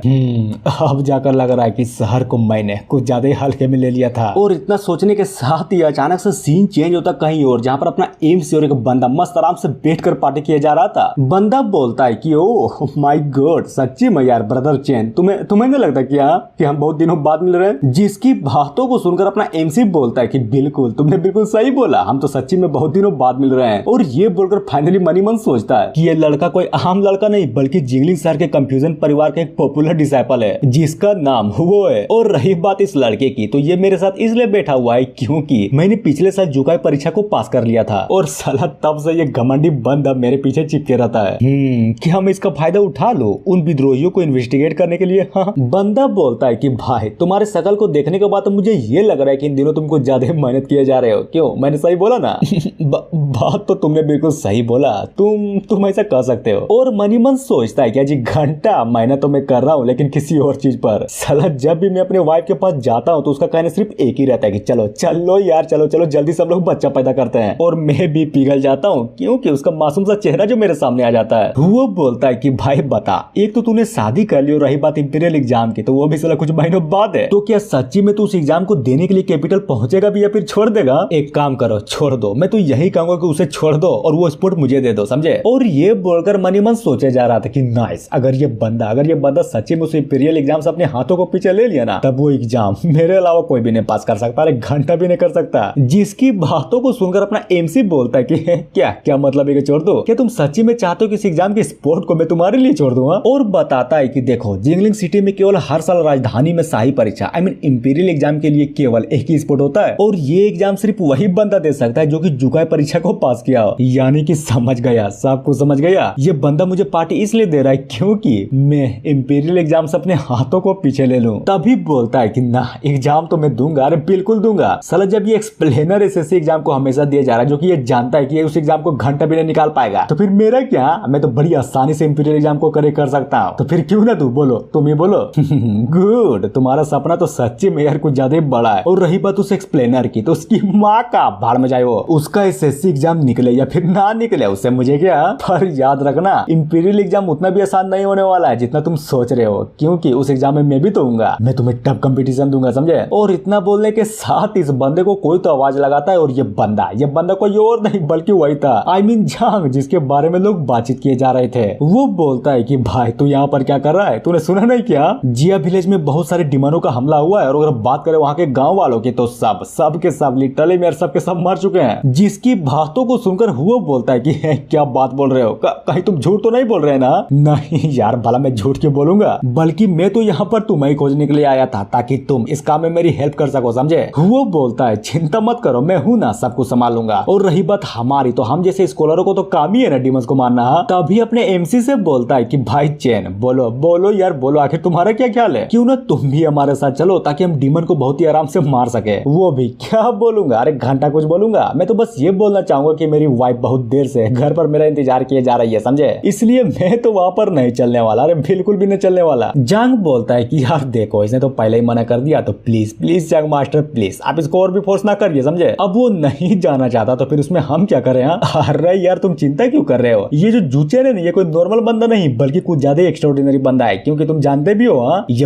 Speaker 1: अब जाकर लग रहा है कि शहर को मैंने कुछ ज्यादा ही हल्के में ले लिया था। और इतना सोचने के साथ ही अचानक से सीन चेंज होता कहीं और, जहाँ पर अपना एम से और एक बंदा मस्त आराम से बैठकर पार्टी किया जा रहा था। बंदा बोलता है कि ओह माय गॉड, सच्ची में यार ब्रदर चेन, तुम्हें नहीं लगता कि हम बहुत दिनों बाद मिल रहे हैं? जिसकी बातों को सुनकर अपना एमसी बोलता है कि बिल्कुल, तुमने बिल्कुल सही बोला, हम तो सच्ची में बहुत दिनों बाद मिल रहे हैं। और ये बोलकर फाइनली मनी मन सोचता है कि ये लड़का कोई आम लड़का नहीं बल्कि जिंगलिंग शहर के कंफ्यूजन परिवार का एक पॉपुलर डिसाइपल है जिसका नाम वो है। और रही बात इस लड़के की, तो ये मेरे साथ इसलिए बैठा हुआ है क्योंकि मैंने पिछले साल जुकाई परीक्षा को पास कर लिया था और साला तब से ये घमंडी बंदा मेरे पीछे चिपके रहता है कि हम इसका फायदा उठा लो उन विद्रोहियों को इन्वेस्टिगेट करने के लिए। हाँ। बंदा बोलता है कि भाई तुम्हारे शकल को देखने के बाद तो मुझे ये लग रहा है कि इन दिनों तुमको ज्यादा मेहनत किए जा रहे हो। क्यों, मैंने सही बोला ना? बात तो तुमने बिल्कुल सही बोला, तुम ऐसा कह सकते हो। और मनी मन सोचता है कि जी घंटा मेहनत तो मैं कर रहा हूँ लेकिन किसी और चीज पर। साला जब भी मैं अपने वाइफ के पास जाता हूँ तो उसका कहना सिर्फ एक ही रहता है कि चलो चलो यार, चलो चलो जल्दी सब लोग बच्चा पैदा करते हैं। और मैं भी पिघल जाता हूँ क्योंकि उसका मासूम सा चेहरा जो मेरे सामने आ जाता है। वो बोलता है कि भाई बता, एक तो तूने शादी कर ली और रही बात इंपीरियल एग्जाम की, तो वो भी साला कुछ महीनों बाद है, तो क्या सच्ची में तू उस एग्जाम को देने के लिए कैपिटल पहुंचेगा भी या फिर छोड़ देगा? एक काम करो, छोड़ दो, मैं तो यही कहूंगा कि उसे छोड़ दो और वो स्पोर्ट मुझे दे दो, समझे? और ये बोलकर मनी मन सोचे जा रहा था कि नाइस, अगर ये बंदा सच्ची में उस इंपीरियल एग्जाम से अपने हाथों को पीछे ले लिया ना, तब वो एग्जाम मेरे अलावा कोई भी नहीं पास कर सकता, अरे घंटा भी नहीं कर सकता। जिसकी बातों को सुनकर अपना एमसी बोलता है कि क्या मतलब है कि छोड़ दो? क्या तुम सच्ची में चाहते हो कि इस एग्जाम के स्पोर्ट को मैं तुम्हारे लिए छोड़ दूंगा? और बताता है कि देखो, जिंगलिंग सिटी में केवल हर साल राजधानी में शाही परीक्षा इंपीरियल एग्जाम के लिए केवल एक ही स्पोर्ट होता है और ये एग्जाम सिर्फ वही बंदा दे सकता है जो कि जुकाई परीक्षा को पास किया हो। यानी कि समझ गया, सब कुछ समझ गया। ये बंदा मुझे पार्टी इसलिए दे रहा है क्योंकि मैं इंपीरियल एग्जाम से अपने हाथों को पीछे ले लूं। तभी बोलता है कि ना, एग्जाम तो मैं दूंगा, अरे बिल्कुल दूंगा। साला जब ये एक्सप्लेनर एसएससी एग्जाम को हमेशा दिया जा रहा है जो कि ये जानता है कि ये उस एग्जाम को घंटा भी नहीं निकाल पाएगा, तो फिर मेरा क्या? मैं तो बड़ी आसानी से इंपीरियल एग्जाम को कर सकता हूँ। तो फिर क्यों ना तू बोलो, तुम ही बोलो। गुड, तुम्हारा सपना तो सच्ची में यार कुछ ज्यादा ही बड़ा है। और रही बात उस एक्सप्लेनर की, तो उसकी माँ का भाड़ में जाए वो, उसका एसएससी एग्जाम निकले या फिर ना निकले उससे मुझे क्या। पर याद रखना, इंपीरियल एग्जाम उतना भी आसान नहीं होने वाला है जितना तुम सोच रहे हो, क्योंकि उस एग्जाम में मैं भी तो हूँगा, मैं तुम्हें टफ कंपटीशन दूंगा, समझे? और इतना बोलने के साथ इस बंदे को कोई तो आवाज लगाता है और ये बंदा कोई और नहीं बल्कि वही था, जांग, जिसके बारे में लोग बातचीत किए जा रहे थे। वो बोलता है कि भाई तू यहाँ पर क्या कर रहा है? तूने सुना नहीं क्या? जिया विलेज में बहुत सारे डिमोनों का हमला हुआ है और अगर बात करें वहाँ के गांव वालों की तो सब के सब लिटरली मेरे सब के सब मर चुके हैं। जिसकी बातों को सुनकर वो बोलता है कि क्या बात बोल रहे हो? कहीं तुम झूठ तो नहीं बोल रहे ना? नहीं यार, भला मैं झूठ क्यों बोलूंगा, बल्कि मैं तो यहाँ पर तुम्हें खोजने के लिए आया था ताकि तुम इस काम में मेरी हेल्प कर सको, समझे? वो बोलता है चिंता मत करो, मैं हूँ ना, सब कुछ संभालूंगा। और रही बात हमारी, तो हम जैसे स्कॉलरों को तो काम ही है ना डिमंस को मारना। तभी अपने एमसी से बोलता है कि भाई चैन, बोलो यार बोलो, आखिर तुम्हारा क्या ख्याल है? क्यों ना तुम भी हमारे साथ चलो ताकि हम डीमन को बहुत ही आराम से मार सके। वो भी क्या बोलूंगा, अरे घंटा कुछ बोलूंगा, मैं तो बस ये बोलना चाहूंगा कि मेरी वाइफ बहुत देर से घर पर मेरा इंतजार किए जा रही है, समझे? इसलिए मैं तो वहां पर नहीं चलने वाला, अरे बिल्कुल भी नहीं चलने वाला। जांग बोलता है कि यार देखो, इसने तो पहले ही मना कर दिया, तो प्लीज जांग मास्टर प्लीज आप इसको और भी फोर्स ना करिए, समझे? अब वो नहीं जाना चाहता तो फिर उसमें हम क्या करें? अरे यार तुम चिंता क्यों कर रहे हो? ये जो जूचे ने, ये कोई नॉर्मल बंदा नहीं बल्कि बल्कि कुछ ज्यादा एक्स्ट्राऑर्डिनरी बंदा है, क्योंकि तुम जानते भी हो ये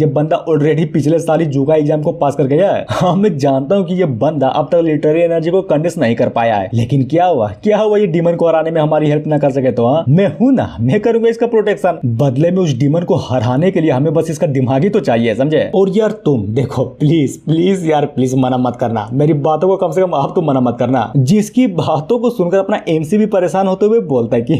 Speaker 1: बंदा ऑलरेडी पिछले साल ही जुगा एग्जाम को पास कर गया है। हाँ मैं जानता हूँ कि ये बंदा अब तक लिटरेरी एनर्जी को कंडेंस नहीं कर पाया है, लेकिन क्या हुआ ये डीमन को हराने में हमारी हेल्प ना कर सके तो मैं हूं ना, मैं करूंगा इसका प्रोटेक्शन। बदले में उस डीमन को हराने के लिए हमें बस इसका दिमाग ही तो चाहिए, समझे। और यार तुम देखो प्लीज यार प्लीज मना मत करना, मेरी बातों को कम से कम आप तो मना मत करना। जिसकी बातों को सुनकर अपना एमसी भी परेशान होते हुए बोलता है कि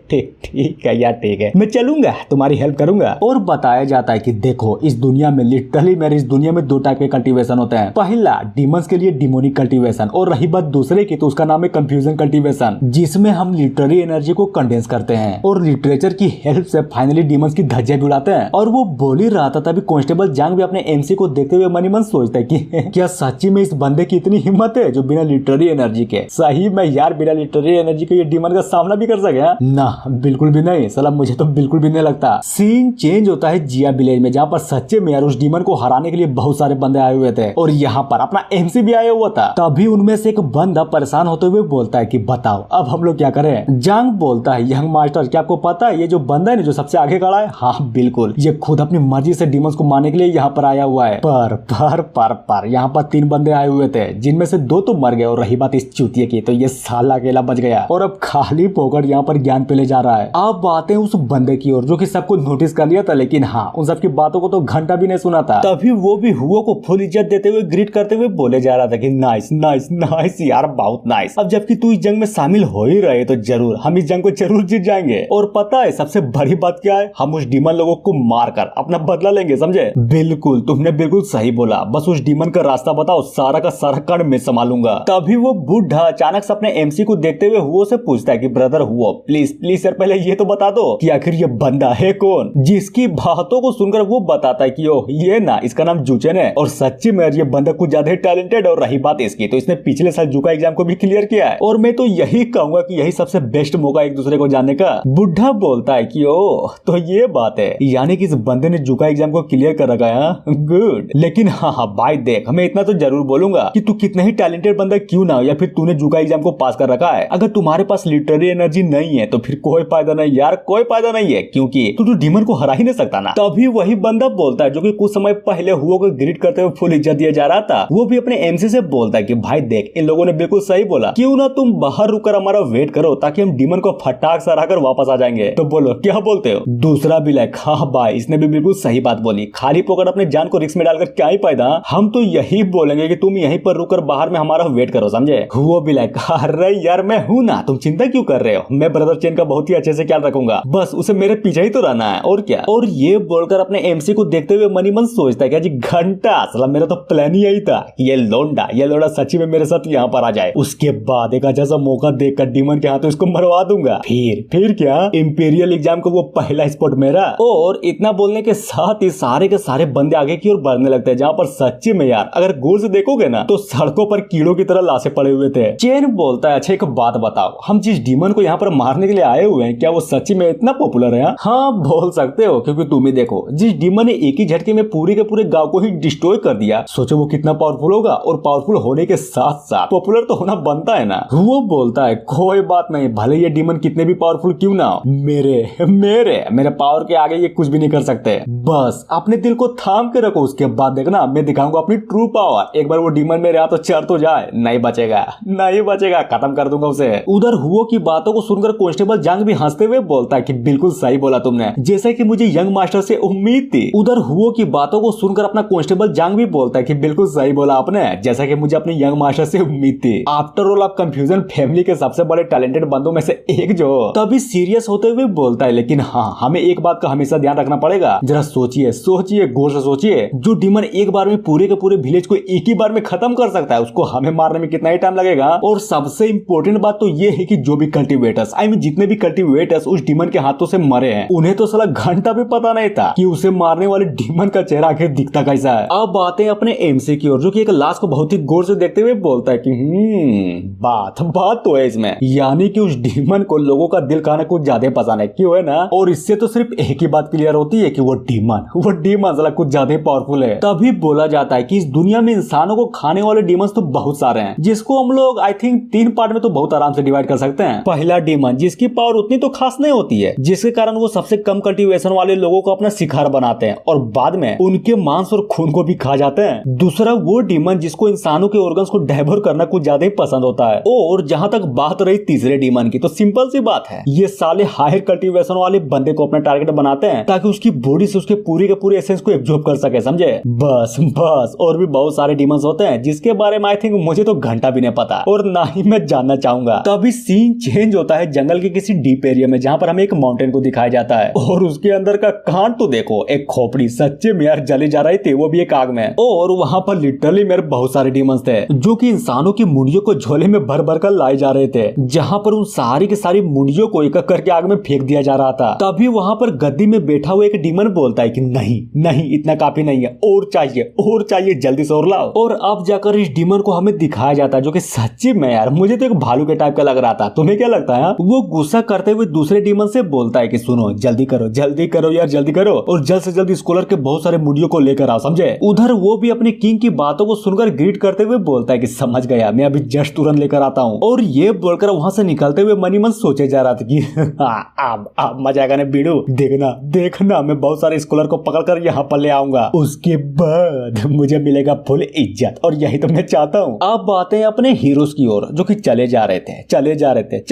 Speaker 1: ठीक है यार, ठीक है, मैं चलूंगा, तुम्हारी हेल्प करूंगा। और बताया जाता है कि देखो इस दुनिया में लिटरली मेरे इस दुनिया में 2 टाइप के कल्टीवेशन होते हैं। पहला डीमंस के लिए डिमोनिक कल्टीवेशन, और रही बात दूसरे की तो उसका नाम है कंफ्यूजन कल्टीवेशन, जिसमें हम लिटरेरी एनर्जी को कंडेंस करते हैं और लिटरेचर की हेल्प से फाइनली डीमंस की धज्जियां भी उड़ाते हैं। और वो बोल ही रहा था तभी कांस्टेबल जांग भी अपने एमसी को देखते हुए मन ही मन सोचता है कि क्या सच्ची में इस बंदे की इतनी हिम्मत है जो बिना लिटरेरी एनर्जी के, सही में यार बिना लिटरेरी एनर्जी के ये डीमन का सामना भी कर सके। ना बिल्कुल भी नहीं, साला मुझे तो बिल्कुल भी नहीं लगता। सीन चेंज होता है जिया विलेज में, जहाँ पर सच्चे में यार उस डीमन को हराने के लिए बहुत सारे बंदे आए हुए थे और यहाँ पर अपना एमसी भी आया हुआ था। तभी उनमें से एक बंदा परेशान होते हुए बोलता है कि बताओ अब हम लोग क्या करें। जांग बोलता है यंग मास्टर क्या आपको पता है ये जो बंदा है ना जो सबसे आगे खड़ा है, हाँ बिल्कुल, ये खुद अपनी मर्जी से डीमंस को मारने के लिए यहाँ पर आया हुआ है। पर यहाँ पर 3 बंदे आए हुए थे, जिनमें से 2 तो मर गए और रही बात इस चूतिए की तो ये साला अकेला बच गया और अब खाली पोकर यहाँ पर ज्ञान पे ले जा रहा है। अब बातें उस बंदे की ओर जो कि सबको नोटिस कर लिया था, लेकिन हाँ उन सबकी बातों को तो घंटा भी नहीं सुना था। तभी वो भी हुओ को फुल इज्जत देते हुए ग्रीट करते हुए बोले जा रहा था कि नाइस नाइस नाइस यार, बहुत नाइस। अब जबकि तू इस जंग में शामिल हो ही रहे तो जरूर हम इस जंग को जरूर जीत जाएंगे। और पता है सबसे बड़ी बात क्या है, हम उस डीमन लोगों को मारकर अपना बदला लेंगे, समझे। बिल्कुल तुमने बिल्कुल सही बोला, बस उस डीमन का रास्ता बताओ, सारा का सारा कण मैं संभालूंगा। तभी वो बुढ़ा अचानक से अपने एमसी को देखते हुए हुओ से पूछता है कि ब्रदर हुओ प्लीज प्लीज सर पहले ये तो बता दो कि आखिर ये बंदा है कौन। जिसकी बातों को सुनकर वो बताता है कि ओ ये ना इसका नाम जूचेन है और सच्ची में ये बंदा कुछ ज्यादा टैलेंटेड। और रही बात इसकी तो इसने पिछले साल जुका एग्जाम को भी क्लियर किया है और मैं तो यही कहूंगा कि यही सबसे बेस्ट मौका एक दूसरे को जानने का। बुढ़ा बोलता है कि ओ तो ये बात है, यानी कि इस बंदे ने जुका एग्जाम को क्लियर कर रखा है, गुड। लेकिन हाँ भाई देख, मैं इतना तो जरूर बोलूंगा कि तू कितना ही टैलेंटेड बंदा क्यों ना हो या फिर तूने जुका एग्जाम को पास कर रखा है, अगर तुम्हारे पास लिटरेरी एनर्जी नहीं है तो फिर कोई फायदा नहीं यार, कोई फायदा नहीं है, क्योंकि तू तो डीमन को हरा ही नहीं सकता ना। तभी वही बंदा बोलता है जो कि कुछ समय पहले हुओ को ग्रीट करते हुए फुल इज्जत दिया जा रहा था, वो भी अपने एमसी से बोलता है कि भाई देख इन लोगों ने बिल्कुल सही बोला, क्यों ना तुम बाहर रुककर हमारा वेट करो ताकि हम डीमन को फटाक से हराकर वापस आ जाएंगे। तो बोलो क्या बोलते हो। दूसरा भी लाइक हाँ भाई इसने भी बिल्कुल सही बात बोली, खाली पॉकेट अपने जान को रिस्क में डालकर क्या ही फायदा, हम तो यही बोलेंगे कि तुम यहीं पर रुककर बाहर में हमारा वेट करो, समझे। हुओ भी लाइक अरे यार मैं हूं ना, तुम चिंता क्यों कर रहे हो, मैं ब्रदर चेन का बहुत ही अच्छे से ख्याल रखूंगा, बस उसे मेरे पीछे ही तो रहना है और क्या। और ये बोलकर अपने एमसी को देखते हुए मनी मन सोचता है कि घंटा साला मेरा तो प्लान ही यही था कि ये लोंडा सच्ची में मेरे साथ यहाँ पर आ जाए, उसके बाद एक अच्छा सा मौका देखकर डीमन के हाथों इसको मरवा दूंगा, फिर क्या इंपीरियल एग्जाम को वो पहला स्पॉट मेरा। और इतना बोलने के साथ ही सारे के सारे बंदे आगे की ओर बढ़ने लगते हैं, जहाँ पर सच्ची में यार अगर गौर से देखोगे ना तो सड़कों पर कीड़ों की तरह लाशें पड़े हुए थे। चेन बोलता है अच्छा एक बात बताओ, हम जिस डीमन को यहाँ पर मारने के लिए आए हुए हैं क्या वो सच्ची में इतना पॉपुलर है। हाँ बोल सकते हो, क्योंकि तुम ही देखो जिस डीमन ने एक ही झटके में पूरे के पूरे गांव को ही डिस्ट्रॉय कर दिया, सोचो वो कितना पावरफुल होगा। और पावरफुल होने के साथ साथ पॉपुलर तो होना बनता है ना। वो बोलता है कोई बात नहीं, भले ये डीमन कितने भी पावरफुल क्यों ना हो, मेरे पावर के आगे ये कुछ भी नहीं कर सकते। बस अपने दिल को थाम के रखो, उसके बाद देखना मैं दिखाऊंगा अपनी ट्रू पावर। एक बार वो डीमन मेरे हाथ चढ़ तो जाए, नहीं बचेगा, खत्म कर दूंगा उसे। उधर हुओ की बातों को सुनकर कांस्टेबल जांग भी हंसते हुए बोलता है कि बिल्कुल सही बोला तुमने, जैसे कि मुझे यंग मास्टर से उम्मीद थी। उधर हुओ की बातों को सुनकर अपना कांस्टेबल जांग भी बोलता है कि बिल्कुल सही बोला आपने, जैसा कि मुझे अपने यंग मास्टर से उम्मीद थी। आफ्टर ऑल आप कंफ्यूजन फैमिली के सबसे बड़े टैलेंटेड बंदों में से एक जो। तभी सीरियस होते हुए बोलता है लेकिन हाँ हमें एक बात का हमेशा ध्यान रखना पड़ेगा, जरा सोचिए गौर से सोचिए, जो डीमन एक बार में पूरे के पूरे विलेज को एक ही बार में खत्म कर सकता है उसको हमें मारने में कितना ही टाइम लगेगा। और सबसे इंपॉर्टेंट बात तो ये है कि जो भी कल्टीवेटर्स जितने भी कल्टीवेटर्स उस डीमन के हाथों से मरे हैं, उन्हें तो साला घंटा भी पता नहीं था कि उसे मारने वाले डीमन का चेहरा आखिर दिखता कैसा है। अब बातें अपने एमसी की ओर, जो कि एक लाश को बहुत ही गौर से देखते हुए बोलता है कि बात तो है इसमें, यानी कि उस डीमन को लोगों का दिल खाना कुछ ज्यादा पसंद है, क्यों है ना। और इससे तो सिर्फ एक ही बात क्लियर होती है कि वो डीमन साला कुछ ज्यादा पावरफुल है। तभी बोला जाता है कि इस दुनिया में इंसानों को खाने वाले डीमंस तो बहुत सारे हैं, जिसको हम लोग आई थिंक 3 पार्ट में तो बहुत आराम से डिवाइड कर सकते हैं। पहला डीमन जिसकी पावर उतनी तो खास नहीं होती होती है, जिसके कारण वो सबसे कम कल्टीवेशन वाले लोगों को अपना शिकार बनाते हैं और बाद में उनके मांस और खून को भी खा जाते हैं। दूसरा वो डीमन जिसको इंसानों के ऑर्गन्स को डेवोर करना कुछ ज्यादा ही पसंद होता है। और जहां तक बात रही तीसरे डीमन की, तो सिंपल सी बात है, ये साले हायर कल्टीवेशन वाले बंदे को अपना टारगेट बनाते हैं ताकि उसकी बॉडी से उसके पूरे के पूरे एसेंस को एब्जॉर्ब कर सके, समझे। बस और भी बहुत सारे डीमंस होते हैं जिसके बारे में आई थिंक मुझे तो घंटा भी नहीं पता और ना ही मैं जानना चाहूंगा। तभी सीन चेंज होता है जंगल के किसी डीप एरिया में, जहां पर हमें एक माउंटेन को दिखाया जाता है और उसके अंदर का कांड तो देखो, एक खोपड़ी सच्चे में यार जली जा रही थी, वो भी एक आग में। और वहां पर लिटरली मेरे बहुत सारे डीमंस थे जो कि इंसानों की मुंडियों को झोले में भर भर कर लाए जा रहे थे, जहां पर उन सारी की सारी मुंडियों को एक करके आग में फेंक दिया जा रहा था। तभी वहां पर गद्दी में बैठा हुआ एक डीमन बोलता है कि नहीं नहीं, इतना काफी नहीं है, और चाहिए, जल्दी से और लाओ। और अब जाकर इस डीमन को हमें दिखाया जाता है जो कि सच्ची में यार मुझे तो एक भालू के टाइप का लग रहा था। तुम्हें क्या लगता है? वो गुस्सा करते हुए दूसरे डीमन से बोलता है कि सुनो, जल्दी करो यार, जल्दी करो और जल्द से जल्द स्कॉलर के बहुत सारे मुंडियों को लेकर आओ, समझे। उधर वो भी अपनी किंग की बातों को सुनकर ग्रीट करते हुए बोलता है कि समझ गया, मैं अभी जस्ट तुरंत लेकर आता हूँ। और ये बोलकर वहां से निकलते हुए मनी मन सोचे जा रहा था कि अब मजा आएगा ना बीड़ू, देखना मैं बहुत सारे स्कॉलर को पकड़कर यहाँ पर ले आऊंगा, उसके बाद मुझे मिलेगा फुल इज्जत, और यही तो मैं चाहता हूँ। अब आते हैं अपने हीरोज की ओर जो कि चले जा रहे थे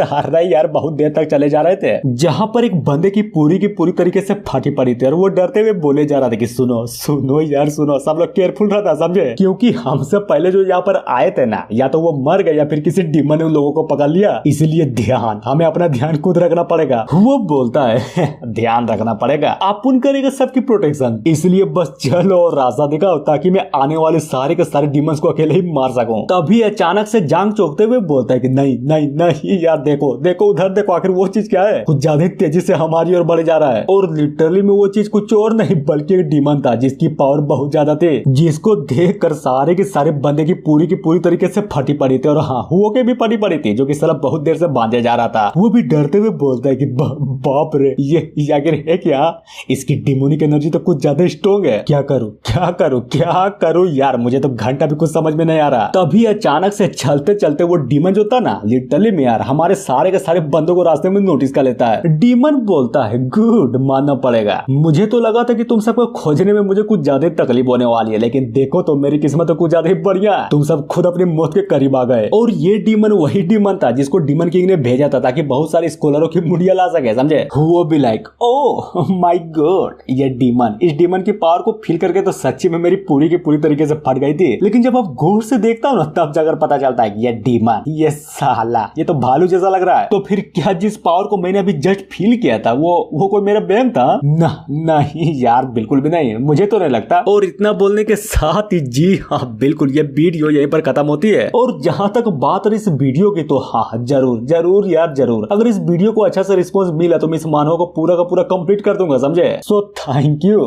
Speaker 1: हार रहे यार, बहुत देर तक चले जा रहे थे, जहां पर एक बंदे की पूरी तरीके से फाटी पड़ी थी और वो डरते हुए बोले जा रहा था कि सुनो यार, सब लोग केयरफुल रहना, समझे, क्योंकि हमसे पहले जो यहाँ पर आए थे ना, या तो वो मर गए या फिर किसी डीमन ने उन लोगों को पकड़ लिया, इसलिए हमें अपना ध्यान खुद रखना पड़ेगा। वो बोलता है ध्यान रखना पड़ेगा, अपन करेगा सबकी प्रोटेक्शन, इसलिए बस चलो और रास्ता दिखाओ ताकि मैं आने वाले सारे के सारे डीमंस को अकेले ही मार सकूं। तभी अचानक से जांग चौंकते हुए बोलता है कि नहीं यार, देखो उधर देखो, आखिर वो चीज क्या है, कुछ ज्यादा तेजी से हमारी ओर बढ़ जा रहा है। और लिटरली में वो चीज कुछ और नहीं बल्कि एक डीमन था जिसकी पावर बहुत ज्यादा थी, जिसको देखकर सारे के सारे बंदे की पूरी तरीके से फटी पड़ी थी और हाँ हुओ के भी फटी पड़ी थी, जो कि साला बहुत देर से बांधे जा रहा था। वो भी डरते हुए बोलता है कि बाप रे, ये आखिर है क्या, इसकी डिमोनिक एनर्जी तो कुछ ज्यादा स्ट्रॉन्ग है, क्या करूं यार, मुझे तो घंटा भी कुछ समझ में नहीं आ रहा। तभी अचानक से चलते वो डीमन जो था ना, लिटरली में यार हमारे सारे के सारे बंदों को रास्ते में नोटिस कर लेता है। डीमन बोलता है गुड, मानना पड़ेगा, मुझे तो लगा था कि तुम सबको खोजने में मुझे कुछ ज्यादा तकलीफ होने वाली है, लेकिन देखो तो मेरी किस्मत तो कुछ ज्यादा ही बढ़िया है, तुम सब खुद अपनी मौत के करीब आ गए। और ये डीमन वही डीमन था जिसको डीमन किंग ने भेजा था ताकि बहुत सारे स्कॉलरों की मुंडियां ला सके, समझे। वो भी लाइक ओह माय गॉड, ये डीमन, इस डीमन की पावर को फील करके तो सच्ची में मेरी पूरी की पूरी तरीके से फट गई थी। लेकिन जब आप गौर से देखता हूँ ना, तब जाकर पता चलता है कि ये डीमन, ये साला, ये तो भालू जैसा लग रहा है। तो फिर क्या जिस पावर को मैंने अभी जस्ट फील किया था वो कोई मेरा बैम था? नहीं यार, बिल्कुल भी नहीं, मुझे तो नहीं लगता। और इतना बोलने के साथ ही जी हाँ बिल्कुल, ये वीडियो यहीं पर खत्म होती है। और जहां तक बात रही इस वीडियो की, तो हाँ जरूर यार जरूर, अगर इस वीडियो को अच्छा सा रिस्पॉन्स मिला तो मैं इस मानव को पूरा का पूरा कंप्लीट कर दूंगा, समझे। So thank you.